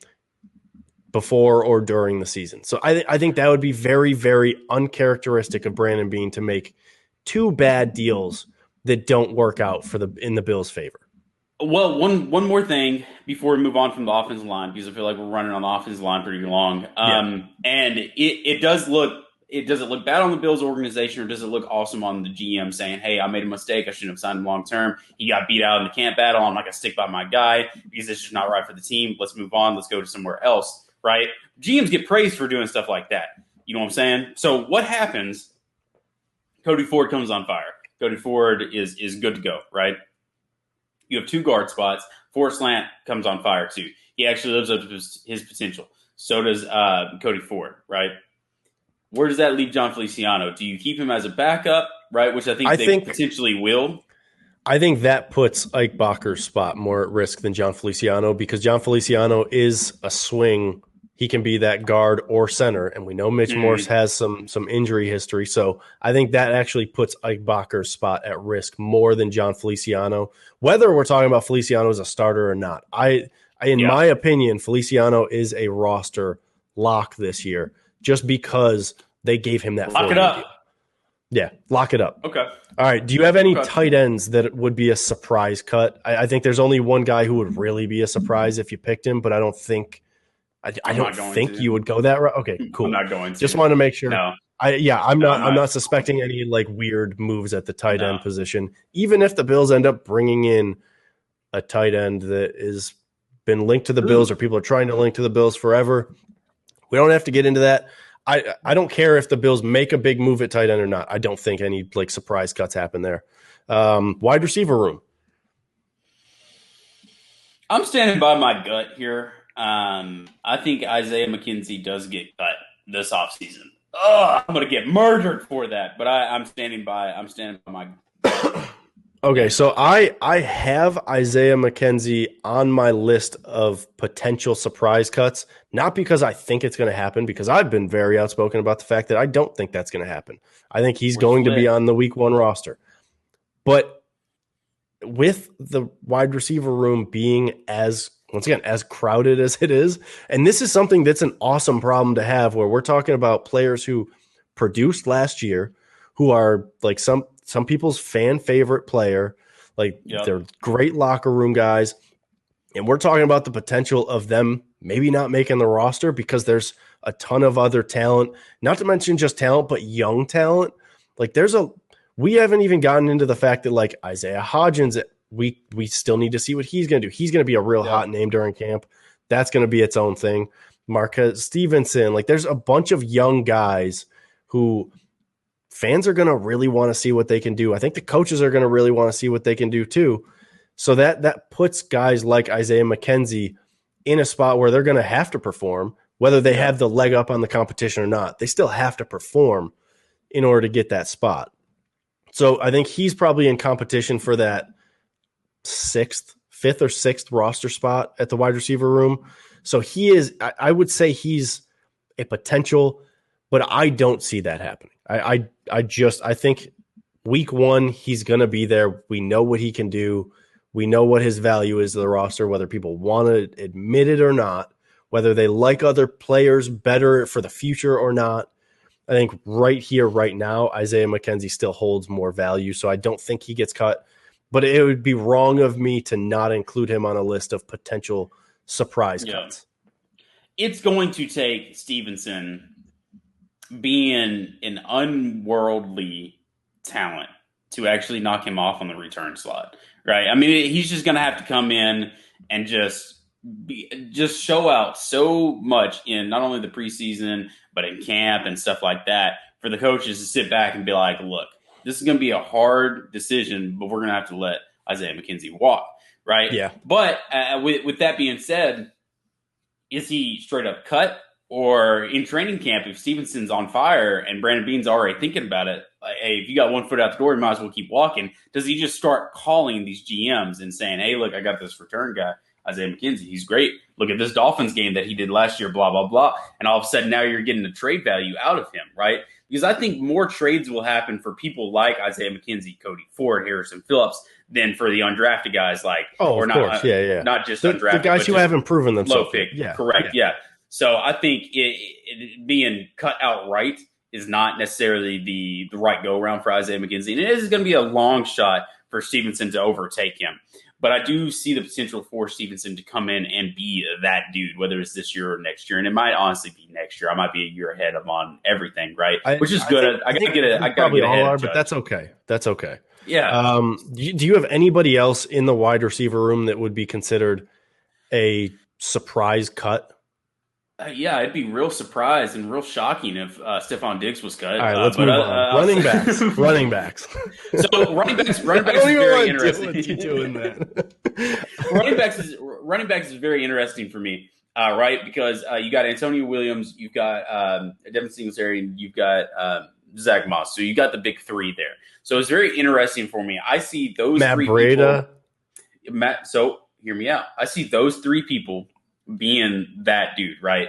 before or during the season. So I think that would be very, very uncharacteristic of Brandon Beane to make 2 bad deals that don't work out in the Bills' favor. Well, one more thing before we move on from the offensive line, because I feel like we're running on the offensive line pretty long. And does it look bad on the Bills organization, or does it look awesome on the GM saying, hey, I made a mistake, I shouldn't have signed him long term. He got beat out in the camp battle. I'm not going to stick by my guy because it's just not right for the team. Let's move on. Let's go to somewhere else, right? GMs get praised for doing stuff like that. You know what I'm saying? So what happens? Cody Ford comes on fire. Cody Ford is good to go, right? You have 2 guard spots. Forrest Lamp comes on fire too. He actually lives up to his potential. So does Cody Ford, right? Where does that leave John Feliciano? Do you keep him as a backup, right? Which I think potentially will. I think that puts Ike Bacher's spot more at risk than John Feliciano, because John Feliciano is a swing. He can be that guard or center, and we know Mitch Morse has some injury history. So I think that actually puts Ike Bacher's spot at risk more than John Feliciano, whether we're talking about Feliciano as a starter or not. In my opinion, Feliciano is a roster lock this year, just because they gave him that. Lock it up. Deal. Yeah, lock it up. Okay. All right. Do you have any tight ends that would be a surprise cut? I think there's only one guy who would really be a surprise if you picked him, but I don't think you would go that route. Okay, cool. I'm not going to. Just wanted to make sure. No. I'm not suspecting any like weird moves at the tight end position. Even if the Bills end up bringing in a tight end that is been linked to the Bills, or people are trying to link to the Bills forever, we don't have to get into that. I don't care if the Bills make a big move at tight end or not. I don't think any like surprise cuts happen there. Wide receiver room. I'm standing by my gut here. I think Isaiah McKenzie does get cut this offseason. I'm going to get murdered for that, but I'm standing by my gut. Okay, so I have Isaiah McKenzie on my list of potential surprise cuts, not because I think it's going to happen, because I've been very outspoken about the fact that I don't think that's going to happen. I think he's going to be on the week 1 roster. But with the wide receiver room being as once again as crowded as it is, and this is something that's an awesome problem to have where we're talking about players who produced last year, who are like some people's fan favorite player, like Yep. they're great locker room guys, and we're talking about the potential of them maybe not making the roster because there's a ton of other talent, not to mention just talent, but young talent. Like we haven't even gotten into the fact that like Isaiah Hodgins, we still need to see what he's going to do. He's going to be a real Yep. hot name during camp. That's going to be its own thing. Marquez Stevenson, like there's a bunch of young guys who fans are going to really want to see what they can do. I think the coaches are going to really want to see what they can do too. So that puts guys like Isaiah McKenzie in a spot where they're going to have to perform, whether they have the leg up on the competition or not. They still have to perform in order to get that spot. So I think he's probably in competition for that fifth or sixth roster spot at the wide receiver room. So he is, I would say he's a potential, but I don't see that happening. I think week one, he's going to be there. We know what he can do. We know what his value is to the roster, whether people want to admit it or not, whether they like other players better for the future or not. I think right here, right now, Isaiah McKenzie still holds more value, so I don't think he gets cut. But it would be wrong of me to not include him on a list of potential surprise cuts. It's going to take Stevenson being an unworldly talent to actually knock him off on the return slot, right? I mean, he's just going to have to come in and just show out so much in not only the preseason but in camp and stuff like that for the coaches to sit back and be like, look, this is going to be a hard decision, but we're going to have to let Isaiah McKenzie walk, right? Yeah. But with that being said, is he straight up cut? Or in training camp, if Stevenson's on fire and Brandon Beane's already thinking about it, like, hey, if you got 1 foot out the door, you might as well keep walking. Does he just start calling these GMs and saying, hey, look, I got this return guy, Isaiah McKenzie. He's great. Look at this Dolphins game that he did last year, blah, blah, blah. And all of a sudden now you're getting the trade value out of him, right? Because I think more trades will happen for people like Isaiah McKenzie, Cody Ford, Harrison Phillips than for the undrafted guys like, or not just undrafted. The guys who haven't proven themselves. Low pick. Yeah. Correct. Yeah. So I think it being cut outright is not necessarily the right go-around for Isaiah McKenzie. And it is going to be a long shot for Stevenson to overtake him. But I do see the potential for Stevenson to come in and be that dude, whether it's this year or next year. And it might honestly be next year. I might be a year ahead of on everything, right? Which is good. I got to get ahead. But that's okay. That's okay. Yeah. Do you have anybody else in the wide receiver room that would be considered a surprise cut? Yeah, I'd be real surprised and real shocking if Stephon Diggs was cut. All right, let's move on. Running backs. So running backs is very interesting. You doing that? running backs is very interesting for me, right? Because you got Antonio Williams, you've got Devin Singletary, and you've got Zach Moss. So you got the big three there. So it's very interesting for me. I see those Matt three Breida. people. So hear me out. I see those three people being that dude, right?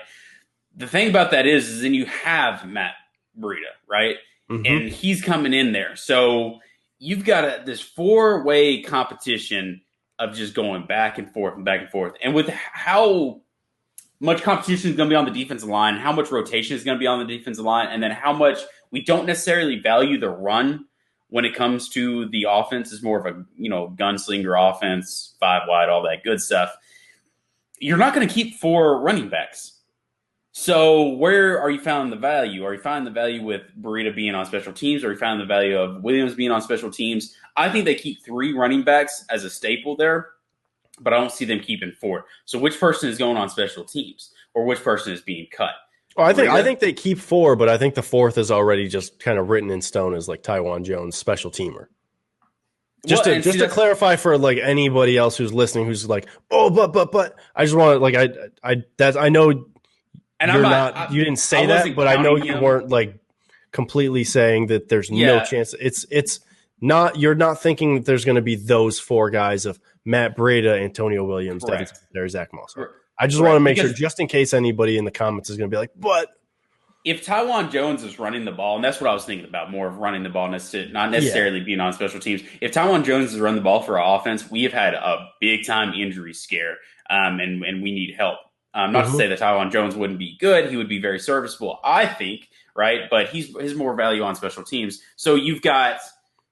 The thing about that is then you have Matt Breida, right? Mm-hmm. And he's coming in there. So you've got this 4-way competition of just going back and forth and back and forth. And with how much competition is going to be on the defensive line, how much rotation is going to be on the defensive line, and then how much we don't necessarily value the run when it comes to the offense is more of a, gunslinger offense, 5 wide, all that good stuff. You're not going to keep 4 running backs. So where are you finding the value? Are you finding the value with Breida being on special teams? Or are you finding the value of Williams being on special teams? I think they keep 3 running backs as a staple there, but I don't see them keeping 4. So which person is going on special teams or which person is being cut? Oh, I think they keep 4, but I think the 4th is already just kind of written in stone as like Tywan Jones, special teamer. Just to clarify for like anybody else who's listening, who's like, oh, but I just want to I know and you didn't say that, but I know you weren't like completely saying that there's no chance. It's not, you're not thinking that there's going to be those 4 guys of Matt Breida, Antonio Williams, Devin Singletary, Zach Moss. I just want to make sure, just in case anybody in the comments is going to be like, but if Taiwan Jones is running the ball, and that's what I was thinking about, more of running the ball, not Yeah. necessarily being on special teams. If Taiwan Jones is running the ball for our offense, we have had a big time injury scare, and we need help. Not to Hmm. say that Taiwan Jones wouldn't be good; he would be very serviceable, I think, right? But he's more value on special teams. So you've got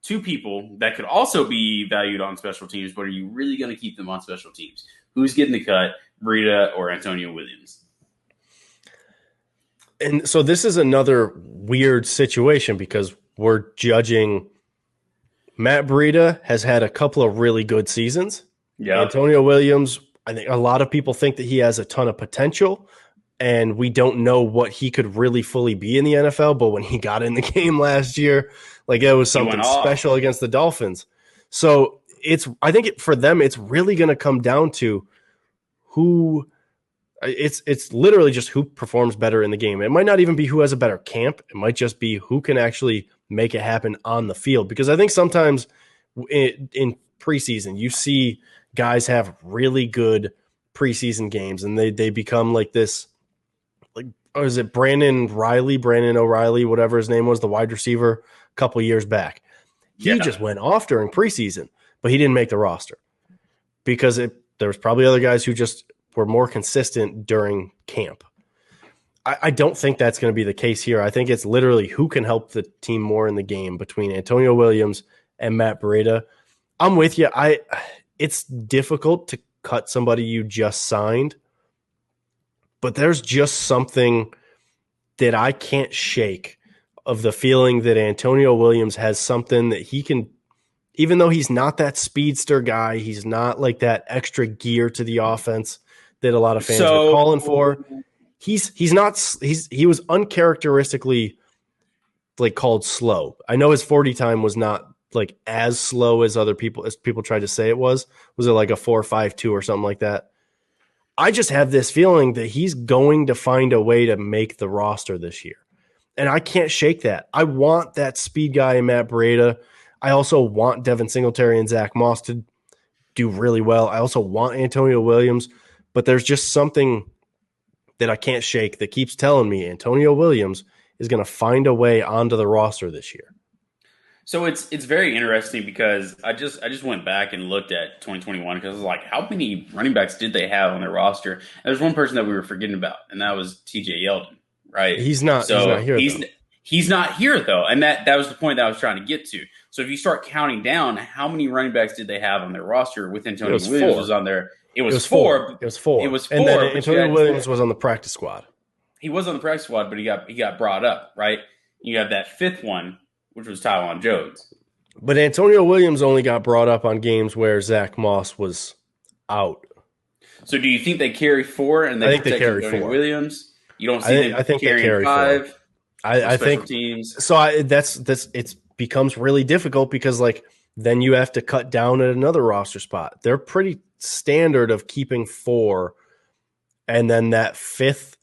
two people that could also be valued on special teams, but are you really going to keep them on special teams? Who's getting the cut, Breida or Antonio Williams? And so this is another weird situation because we're judging. Matt Breida has had a couple of really good seasons. Yep. Antonio Williams, I think a lot of people think that he has a ton of potential, and we don't know what he could really fully be in the NFL. But when he got in the game last year, like it was He went something off. special against the Dolphins. So I think for them, it's really going to come down to who. It's literally just who performs better in the game. It might not even be who has a better camp. It might just be who can actually make it happen on the field. Because I think sometimes in preseason, you see guys have really good preseason games, and they become like this. Like, or is it Brandon O'Reilly, whatever his name was, the wide receiver a couple years back? He Yeah. just went off during preseason, but he didn't make the roster because there was probably other guys who just were more consistent during camp. I don't think that's going to be the case here. I think it's literally who can help the team more in the game between Antonio Williams and Matt Breida. I'm with you. It's difficult to cut somebody you just signed, but there's just something that I can't shake of the feeling that Antonio Williams has something that he can, even though he's not that speedster guy, he's not like that extra gear to the offense that a lot of fans were So calling for. He was uncharacteristically like called slow. I know his 40 time was not like as slow as people tried to say it was. Was it like a 4.52 or something like that? I just have this feeling that he's going to find a way to make the roster this year. And I can't shake that. I want that speed guy in Matt Breida. I also want Devin Singletary and Zach Moss to do really well. I also want Antonio Williams, but there's just something that I can't shake that keeps telling me Antonio Williams is going to find a way onto the roster this year. so it's very interesting because I just went back and looked at 2021 because I was like, how many running backs did they have on their roster? And there's one person that we were forgetting about, and that was TJ Yeldon, right? He's not So here though. he's not here though, and that was the point that I was trying to get to. So if you start counting down, how many running backs did they have on their roster with It Antonio was Williams was four. on there? It It was was four. four. It was It four. was And then four, but you Antonio had Williams was on the practice squad. he was on the practice squad, but he got brought up, right? You have that fifth one, which was Taiwan Jones. But Antonio Williams only got brought up on games where Zach Moss was out. So do you think they carry four and I they think they protect carry Antonio four. Williams? You don't see I them think they carrying carry four. five on I special think teams. so. That's it becomes really difficult because like then you have to cut down at another roster spot. They're pretty standard of keeping four, and then that fifth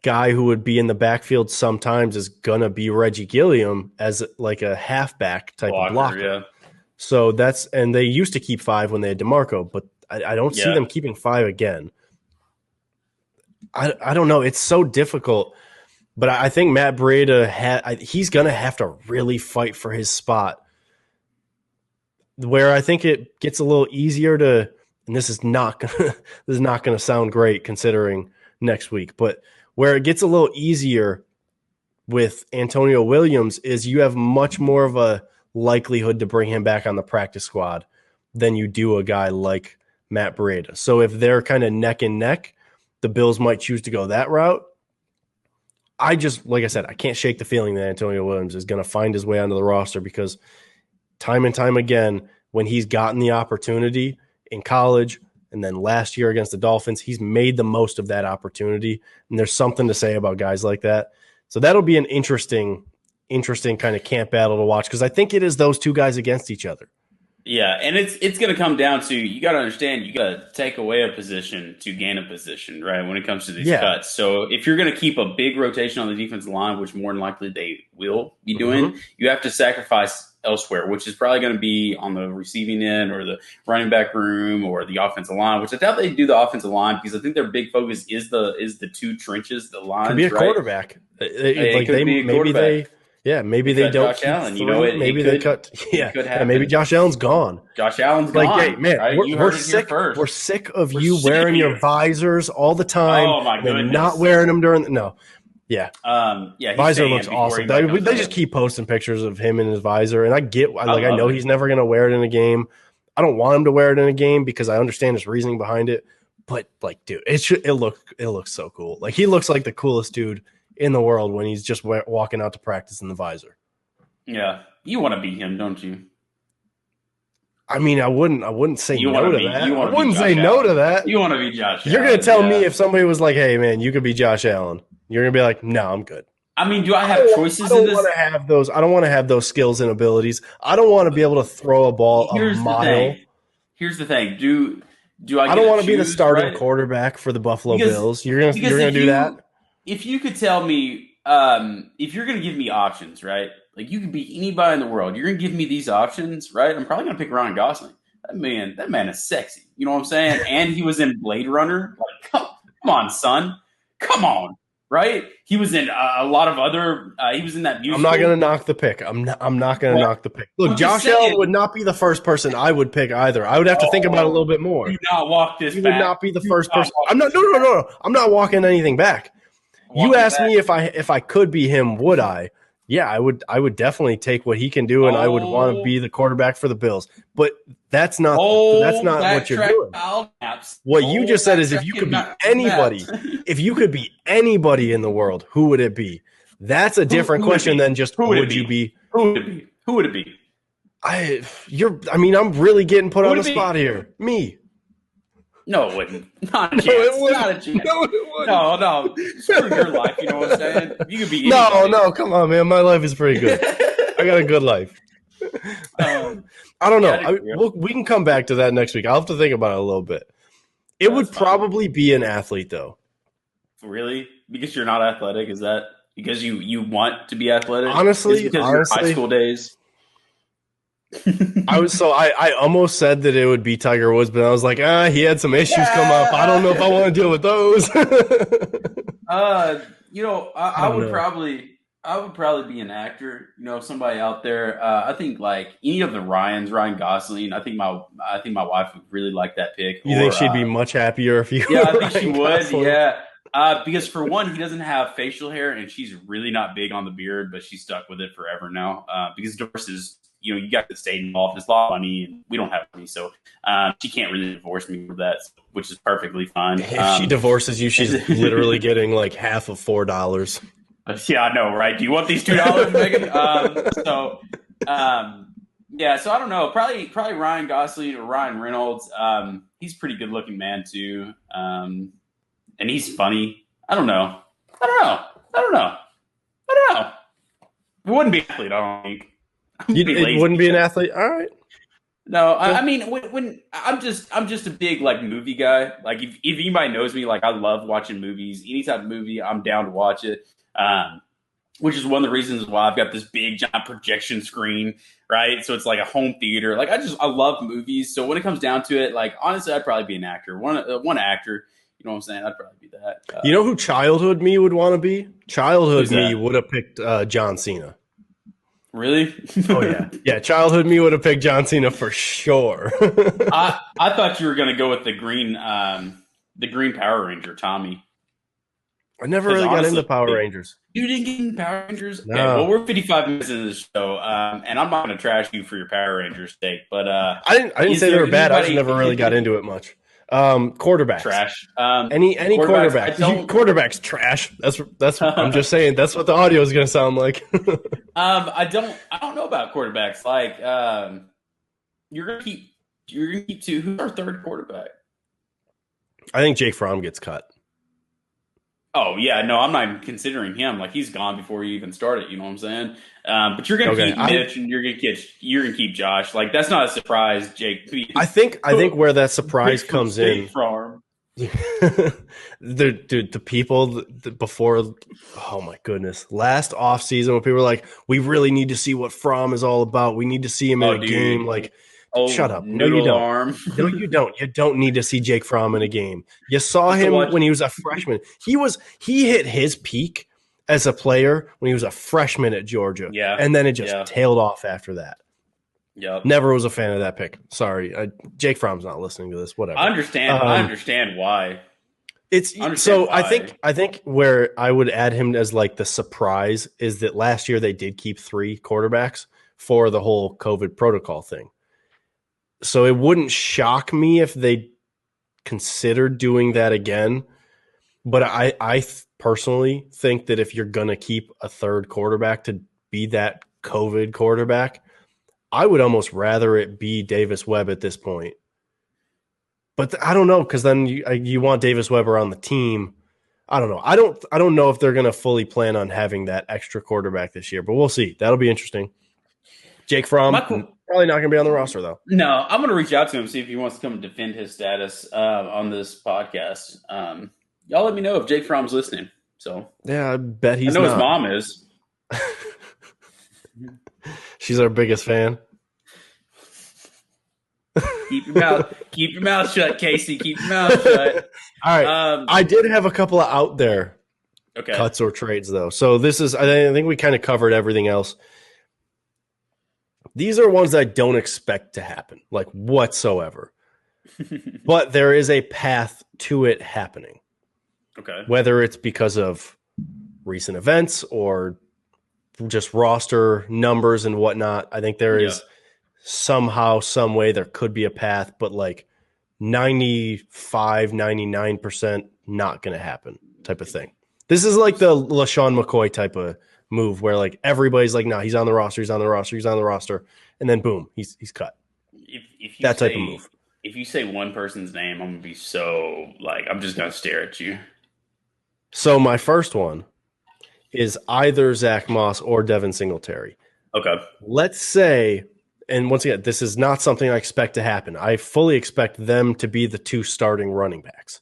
guy who would be in the backfield sometimes is gonna be Reggie Gilliam as like a halfback type of Blocker, blocker. yeah. So and they used to keep five when they had DeMarco, but I don't see Yeah. them keeping five again. I don't know. It's so difficult, but I think Matt Breida he's gonna have to really fight for his spot. Where I think it gets a little easier to, and this is not gonna sound great considering next week, but where it gets a little easier with Antonio Williams is you have much more of a likelihood to bring him back on the practice squad than you do a guy like Matt Breida. So if they're kind of neck and neck, the Bills might choose to go that route. Like I said, I can't shake the feeling that Antonio Williams is going to find his way onto the roster because time and time again, when he's gotten the opportunity in college and then last year against the Dolphins, he's made the most of that opportunity. And there's something to say about guys like that. So that'll be an interesting kind of camp battle to watch because I think it is those two guys against each other. Yeah, and it's going to come down to you got to understand you got to take away a position to gain a position, right? When it comes to these Yeah. cuts, so if you're going to keep a big rotation on the defensive line, which more than likely they will be Mm-hmm. doing, you have to sacrifice elsewhere, which is probably going to be on the receiving end or the running back room or the offensive line. Which I doubt they do the offensive line because I think their big focus is the two trenches, the Could be lines, a right? quarterback. It Like could they be a maybe quarterback. they yeah maybe They they cut don't Josh keep Allen. You know, three. Maybe they cut it could maybe happen. Josh Allen's gone. Josh Allen's Like, hey, gone, man, right? You we're heard it here sick. We're first. sick of We're you sick of wearing your you. visors all the time Oh my and then not goodness. wearing them during no. Yeah, Yeah, he's visor staying looks before awesome. anybody comes They out just of it. keep posting pictures of him in his visor, and I I love know it. he's never going to wear it in a game. I don't want him to wear it in a game because I understand his reasoning behind it. But like, dude, it looks so cool. Like he looks like the coolest dude in the world when he's just walking out to practice in the visor. Yeah, you want to be him, don't you? I mean, I wouldn't say You no want to to be that. you I want to be wouldn't say Josh no to Allen. that. You want to be Josh You're gonna Allen. tell me Yeah. if somebody was like, "Hey, man, you could be Josh Allen." You're gonna be like, "No, I'm good." I mean, do I I have I choices in don't want this? to have those. I don't want to have those skills and abilities. I don't want to be able to throw a ball a Here's the mile. thing. Here's the thing. Do I I get don't to want to be the choose, starting right? quarterback for the Buffalo Because Bills. You're because gonna do that? if you could tell me if you're gonna give me options, right? Like you could be anybody in the world. You're gonna give me these options, right? I'm probably gonna pick Ryan Gosling. That man is sexy. You know what I'm saying? And he was in Blade Runner. Like, come on, son. Come on, right? He was in a lot of other. He was in that I'm not musical. gonna knock the pick. I'm not gonna Well, knock the pick. Look, I'm just Josh Allen saying. would not be the first person I would pick either. I would have to think about it a little Oh, bit more. do not walk this He would back. not be the Do first not person. walk I'm not. this No, no, no, back. no. I'm not walking anything back. You Walk it asked back. me if I could be him, would I? Yeah, I would definitely take what he can do, and I would want to Oh, be the quarterback for the Bills. But that's not hold what you're backtrack doing. foul maps. What you Hold just said is if backtrack you could and be maps. anybody, if you could be anybody in the world, who would it be? That's a different Who would it question be? than just Who would it would you be? be. Who would it be? Who would it be? I mean, I'm really getting put Who on would the it be? spot here. Me. No, it wouldn't. Not a No, chance. it wouldn't. Not a chance. No, it wouldn't. No, no. Screw your life. You know what I'm saying? You could be No, anybody. no, come on, man. My life is pretty good. I got a good life. I don't know. Yeah, I do. We can come back to that next week. I'll have to think about it a little bit. It would That's fine. probably be an athlete, though. Really? Because you're not athletic? Is that because you want to be athletic? Honestly, Is it because of your high school days? I almost said that it would be Tiger Woods, but I was like, he had some issues come up. I don't know if I want to deal with those. I don't would know. I would probably be an actor. You know, somebody out there. I think like any of the Ryan Gosling. I think my wife would really like that pick. You think Or she'd be much happier if you yeah, were I think she Ryan would. Gosling? Yeah. Because for one, he doesn't have facial hair, and she's really not big on the beard, but she's stuck with it forever now. Because divorce is, you got to stay involved. It's a lot of money, and we don't have money, so she can't really divorce me for that, which is perfectly fine. If she divorces you, she's literally getting like half of $4. Yeah, I know, right? Do you want these $2, Megan? Yeah. So I don't know. Probably Ryan Gosling or Ryan Reynolds. He's a pretty good looking man too. And he's funny. I don't know. It wouldn't be an athlete, I don't think. It wouldn't be an athlete. All right. No, I mean when I'm just a big like movie guy. Like if anybody knows me, like I love watching movies. Any type of movie, I'm down to watch it. Which is one of the reasons why I've got this big giant projection screen, right? So it's like a home theater. Like I love movies. So when it comes down to it, like honestly, I'd probably be an actor. One actor. You know what I'm saying? I'd probably be that. You know who childhood me would want to be? Childhood me that? would have picked John Cena. Really? Oh yeah, yeah. Childhood me would have picked John Cena for sure. I thought you were going to go with the green Power Ranger, Tommy. I never really got into Power Rangers. You didn't get into Power Rangers? No. Okay, well, we're 55 minutes into the show, and I'm not going to trash you for your Power Rangers take, but I didn't say they were bad. I just never really got into it much. Quarterbacks. Trash. Any quarterback. Quarterbacks trash. That's I'm just saying that's what the audio is gonna sound like. I don't know about quarterbacks. Like you're gonna keep two. Who's our third quarterback? I think Jake Fromm gets cut. Oh yeah, no, I'm not even considering him. Like he's gone before you even started. You know what I'm saying? But you're gonna keep Mitch, and you're gonna keep Josh. Like that's not a surprise, Jake. I think where that surprise comes in. Farm. The people before, oh my goodness, last offseason when people were like, we really need to see what Fromm is all about. We need to see him in Oh, a game. dude. Like, shut Oh, up. No, you noodle don't. arm. No, you don't. You don't need to see Jake Fromm in a game. You saw Used to him watch. when he was a freshman. He hit his peak as a player when he was a freshman at Georgia, Yeah. and then it just Yeah. tailed off after that. Yep. Never was a fan of that pick. Sorry, Jake Fromm's not listening to this. Whatever. I understand. I understand why. It's I understand so why. I think where I would add him as like the surprise is that last year they did keep 3 quarterbacks for the whole COVID protocol thing. So it wouldn't shock me if they considered doing that again. But I personally think that if you're gonna keep a third quarterback to be that COVID quarterback, I would almost rather it be Davis Webb at this point. But I don't know, because then you want Davis Webber on the team. I don't know. I don't know if they're going to fully plan on having that extra quarterback this year, but we'll see. That'll be interesting. Jake Fromm probably not going to be on the roster though. No, I'm going to reach out to him, see if he wants to come defend his status on this podcast. Y'all let me know if Jake Fromm's listening. So Yeah, I bet I he's know his not. mom is. She's our biggest fan. Keep your mouth shut, Casey. Keep your mouth shut. All right. I did have a couple of out there cuts or trades though. So this is, I think we kind of covered everything else. These are ones that I don't expect to happen, like whatsoever. But there is a path to it happening. Okay. Whether it's because of recent events or just roster numbers and whatnot, I think there is somehow, some way there could be a path, but like 95, 99% not going to happen type of thing. This is like the LaShawn McCoy type of move where like everybody's like, no, he's on the roster, he's on the roster, he's on the roster, and then boom, he's cut. If that type of move. If you say one person's name, I'm gonna be so like I'm just gonna stare at you. So my first one is either Zach Moss or Devin Singletary. Okay. Let's say, and once again, this is not something I expect to happen. I fully expect them to be the 2 starting running backs.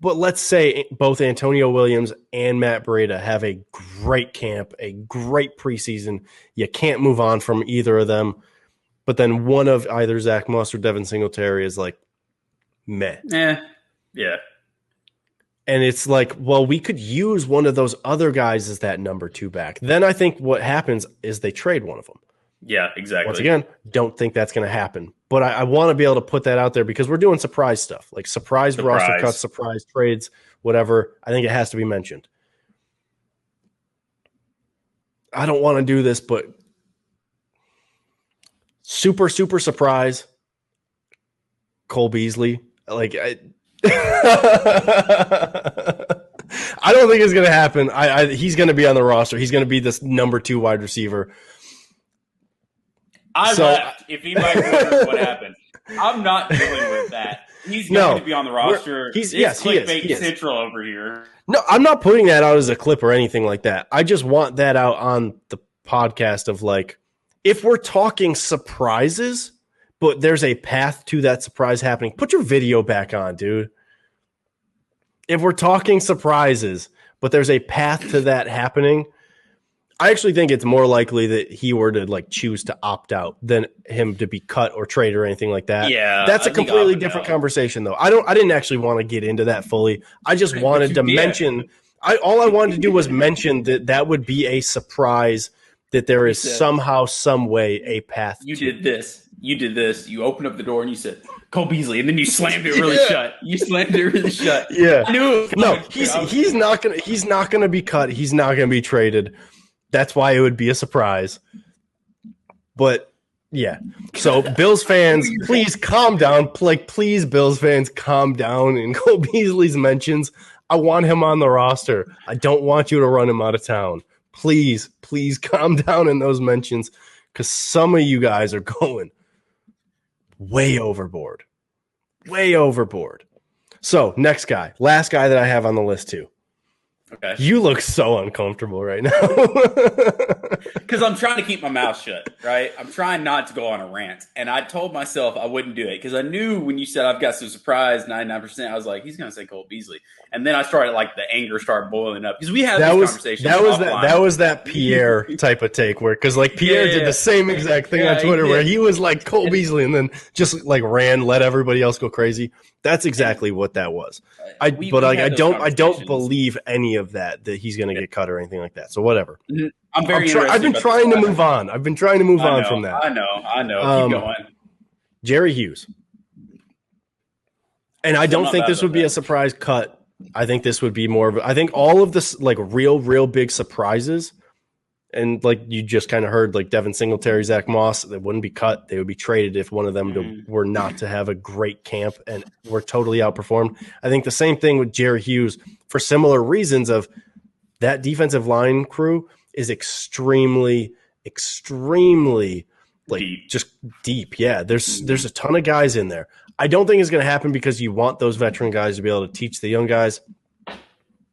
But let's say both Antonio Williams and Matt Breida have a great camp, a great preseason. You can't move on from either of them. But then one of either Zach Moss or Devin Singletary is like, meh. Yeah. And it's like, well, we could use one of those other guys as that number 2 back. Then I think what happens is they trade one of them. Yeah, exactly. Once again, don't think that's going to happen. But I want to be able to put that out there because we're doing surprise stuff, like surprise roster cuts, surprise trades, whatever. I think it has to be mentioned. I don't want to do this, but super surprise, Cole Beasley. Like, I don't think it's going to happen. He's going to be on the roster. He's going to be this number 2 wide receiver. I left. If anybody wonders what happened, I'm not dealing with that. He's going to be on the roster. He is. Clickbait Central over here. No, I'm not putting that out as a clip or anything like that. I just want that out on the podcast of like, if we're talking surprises, but there's a path to that surprise happening, put your video back on, dude. If we're talking surprises, but there's a path to that happening, I actually think it's more likely that he were to like choose to opt out than him to be cut or traded or anything like that. Yeah, that's a completely different conversation, though. I didn't actually want to get into that fully. I just wanted to mention. All I wanted to do was mention that would be a surprise. That there is somehow, some way, a path. You did this. You opened up the door and you said Cole Beasley, and then you slammed it really shut. You slammed it really shut. Yeah. I knew it. No, he's not gonna be cut. He's not gonna be traded. That's why it would be a surprise. But yeah. So Bills fans, please calm down. Like, please, Bills fans, calm down. In Cole Beasley's mentions, I want him on the roster. I don't want you to run him out of town. Please calm down in those mentions because some of you guys are going way overboard. Way overboard. So next guy, last guy that I have on the list too. Okay. You look so uncomfortable right now. Because I'm trying to keep my mouth shut, right? I'm trying not to go on a rant. And I told myself I wouldn't do it because I knew when you said I've got some surprise, 99%, I was like, he's going to say Cole Beasley. And then I started, like, the anger started boiling up because we had That these was conversations that was that offline. that was that Pierre type of take where because like Yeah, Pierre did the yeah, same exact thing on yeah, he Twitter where did. he was like Cole And, Beasley and then just like ran, let everybody else go crazy. That's and exactly what that was. I but we've like had those I don't conversations. believe any of that he's gonna Yeah. get cut or anything like that. So whatever. I'm very I've interested been about this trying to last. move on. I've been trying to move I on know, from that. I know. Keep Um, going. Jerry Hughes. And I See, I'm don't not think bad this about would be a that. surprise cut. I think this would be more of I think all of this like real big surprises and like you just kind of heard like Devin Singletary, Zach Moss, they wouldn't be cut. They would be traded if one of them Mm. were not to have a great camp and were totally outperformed. I think the same thing with Jerry Hughes for similar reasons of that defensive line crew is extremely like Deep. just deep. Yeah, there's Mm. a ton of guys in there. I don't think it's going to happen because you want those veteran guys to be able to teach the young guys.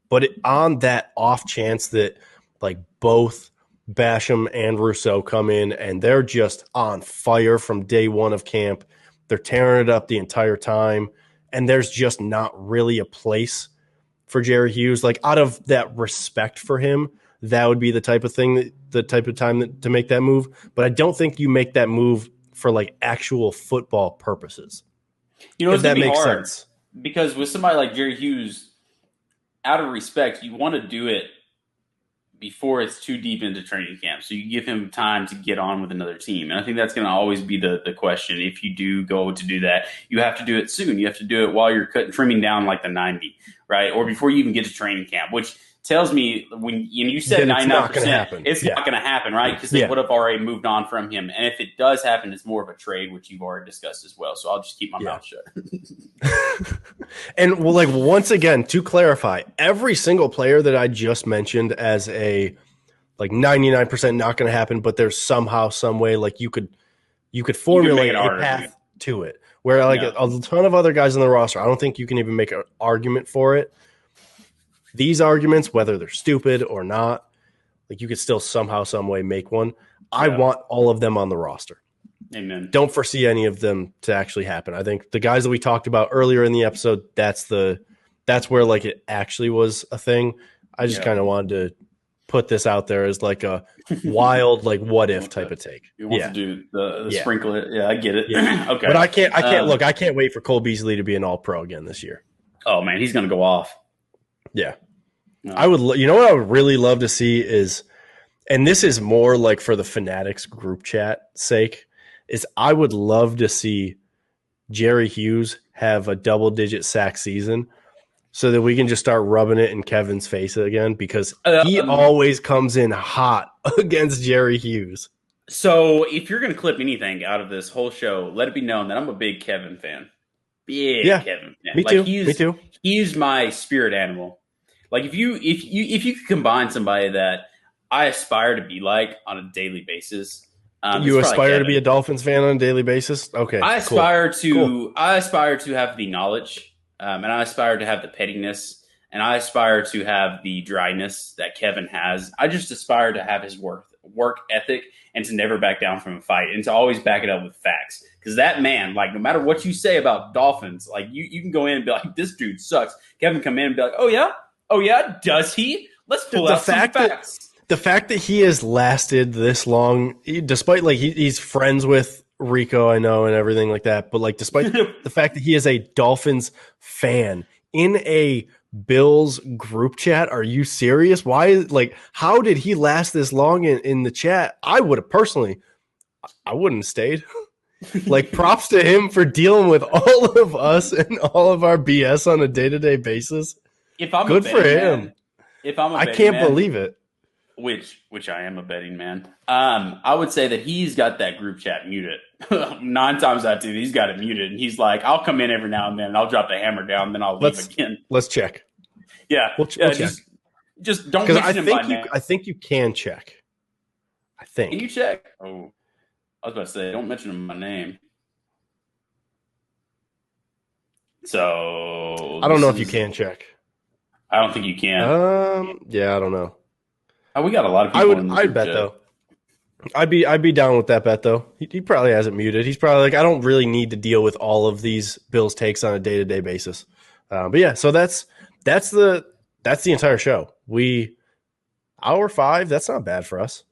But on that off chance that like both Basham and Rousseau come in and they're just on fire from day one of camp, they're tearing it up the entire time, and there's just not really a place for Jerry Hughes. Like out of that respect for him, that would be the type of thing that the type of time to make that move. But I don't think you make that move for like actual football purposes, You know, if it's going that to be makes hard sense. because with somebody like Jerry Hughes, out of respect, you want to do it before it's too deep into training camp. So you give him time to get on with another team. And I think that's going to always be the question. If you do go to do that, you have to do it soon. You have to do it while you're trimming down like the 90, right? Or before you even get to training camp, which tells me when you said Then it's not going to 99%, happen. it's Yeah. not going to happen, right? Because they Yeah. would have already moved on from him. And if it does happen, it's more of a trade, which you've already discussed as well. So I'll just keep my Yeah. mouth shut. And well, like once again, to clarify, every single player that I just mentioned as a like 99% not going to happen, but there's somehow, some way, like you could You can make formulate it a harder for you. path to it. Where like Yeah. a ton of other guys on the roster, I don't think you can even make an argument for it. These arguments, whether they're stupid or not, like you could still somehow, some way make one. I Yeah. want all of them on the roster. Amen. Don't foresee any of them to actually happen. I think the guys that we talked about earlier in the episode, that's where like it actually was a thing. I just Yeah. kind of wanted to put this out there as like a wild, like what if type of take. You want Yeah. to do the Yeah. sprinkle it. Yeah, I get it. Yeah. Okay. But I can't look, I can't wait for Cole Beasley to be an all pro again this year. Oh man, he's gonna go off. Yeah. No. I would, you know what I would really love to see is, and this is more like for the Fanatics group chat sake, is I would love to see Jerry Hughes have a double-digit sack season so that we can just start rubbing it in Kevin's face again because he always comes in hot against Jerry Hughes. So if you're gonna clip anything out of this whole show, let it be known that I'm a big Kevin fan. Big Yeah, Kevin fan. me Like too. Me too. he's my spirit animal. Like if you could combine somebody that I aspire to be like on a daily basis, it's You probably aspire to Kevin. be a Dolphins fan on a daily basis? Okay, cool. I aspire to have the knowledge, and I aspire to have the pettiness, and I aspire to have the dryness that Kevin has. I just aspire to have his work ethic and to never back down from a fight and to always back it up with facts. Because that man, like, no matter what you say about Dolphins, like you can go in and be like, this dude sucks. Kevin come in and be like, oh yeah, does he? Let's pull out some facts. The fact that he has lasted this long, despite like he's friends with Rico, I know, and everything like that, but like despite the fact that he is a Dolphins fan in a Bills group chat, are you serious? Why? Like, how did he last this long in the chat? I would have personally, I wouldn't have stayed. Like, props to him for dealing with all of us and all of our BS on a day-to-day basis. If I'm Good a for him. man, if I'm a I betting can't man, believe it. which I am a betting man. I would say that he's got that group chat muted. 9 times out of 10, he's got it muted, and he's like, "I'll come in every now and then, and I'll drop the hammer down, then I'll leave again." Let's check. Yeah, we'll check. Just don't Because mention him by name. I think you can check. I think. Can you check? Oh, I was about to say, don't mention him by name. So I don't know if you can check. I don't think you can. Yeah, I don't know. We got a lot of I people would, in the I'd group bet chat. though. I'd be down with that bet though. He probably has it muted. He's probably like, I don't really need to deal with all of these Bills takes on a day to day basis. But yeah, so that's the that's the entire show. We hour five. That's not bad for us.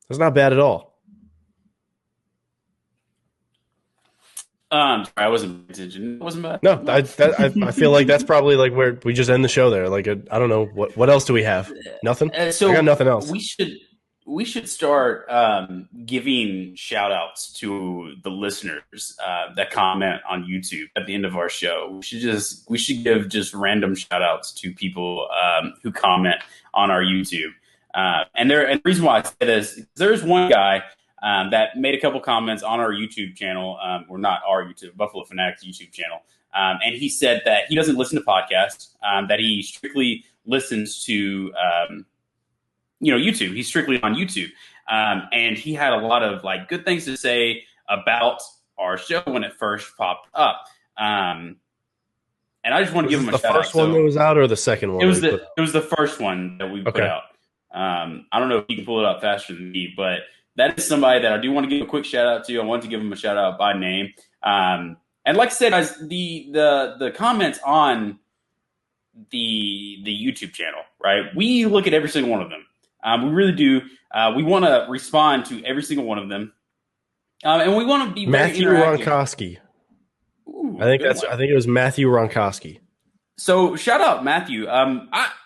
That's not bad at all. Sorry, I wasn't paying attention. It wasn't bad. No, No. I feel like that's probably like where we just end the show there. Like I don't know what else do we have? Nothing. I got So nothing else. we should start giving shout outs to the listeners that comment on YouTube at the end of our show. We should give just random shout outs to people who comment on our YouTube. And the reason why I say this is there's one guy that made a couple comments on our YouTube channel, or not our YouTube, Buffalo Fanatics YouTube channel. And he said that he doesn't listen to podcasts, that he strictly listens to YouTube. He's strictly on YouTube. And he had a lot of like good things to say about our show when it first popped up. And I just want to Was give this him a the shout out. first one that was out or the second one? It was the first one that we put Okay. out. I don't know if you can pull it up faster than me, but that is somebody that I do want to give a quick shout out to. I want to give him a shout out by name. And like I said, guys, the comments on the YouTube channel, right? We look at every single one of them. We really do. We want to respond to every single one of them, and we want to be very Matthew interactive. Ronkowski. Ooh, I think good one. I think it was Matthew Ronkowski. So shout out Matthew.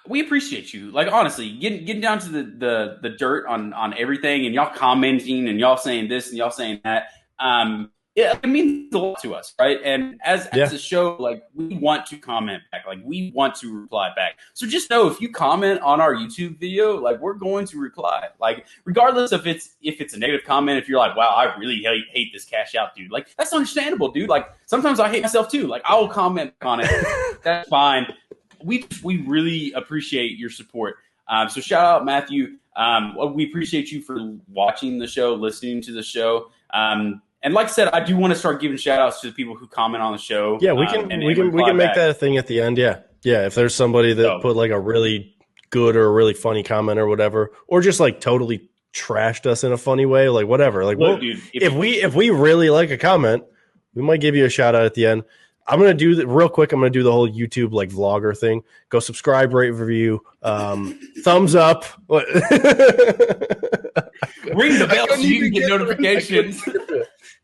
We appreciate you. Like honestly, getting down to the dirt on everything, and y'all commenting and y'all saying this and y'all saying that. It means a lot to us, right? And as a show, like we want to comment back, like we want to reply back. So just know if you comment on our YouTube video, like we're going to reply. Like regardless if it's a negative comment, if you're like, wow, I really hate this cash out dude, like that's understandable, dude. Like sometimes I hate myself too. Like I will comment on it. That's fine. We really appreciate your support. So shout out Matthew. We appreciate you for watching the show, listening to the show. And like I said, I do want to start giving shout outs to the people who comment on the show. Yeah, we can make that a thing at the end. Yeah. Yeah. If there's somebody that put like a really good or a really funny comment or whatever, or just like totally trashed us in a funny way, like whatever. Like look, dude, if we really like a comment, we might give you a shout out at the end. I'm gonna do real quick. I'm gonna do the whole YouTube like vlogger thing. Go subscribe, rate, review, thumbs up. Ring the bell so you can get notifications.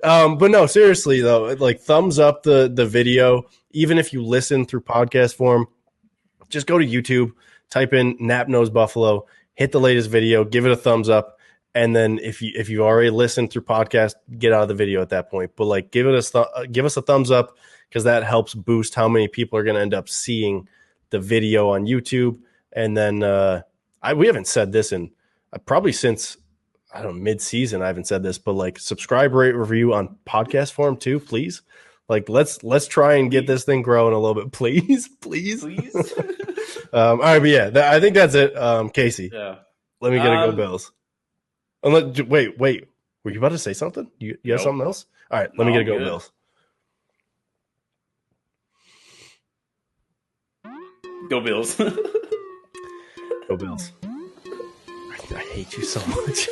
But no, seriously though, like thumbs up the video. Even if you listen through podcast form, just go to YouTube, type in Nap Knows Buffalo, hit the latest video, give it a thumbs up, and then if you already listened through podcast, get out of the video at that point. But like give us a thumbs up because that helps boost how many people are going to end up seeing the video on YouTube. And then we haven't said this in probably since I don't know, mid-season. I haven't said this, but like subscribe, rate, review on podcast form too, please. Like let's try and get this thing growing a little bit, please. All right, but yeah, I think that's it. Casey, let me get a go Bills. Wait, were you about to say something? You have something else? All right, let me get a go Bills. Go Bills. Go Bills. I hate you so much.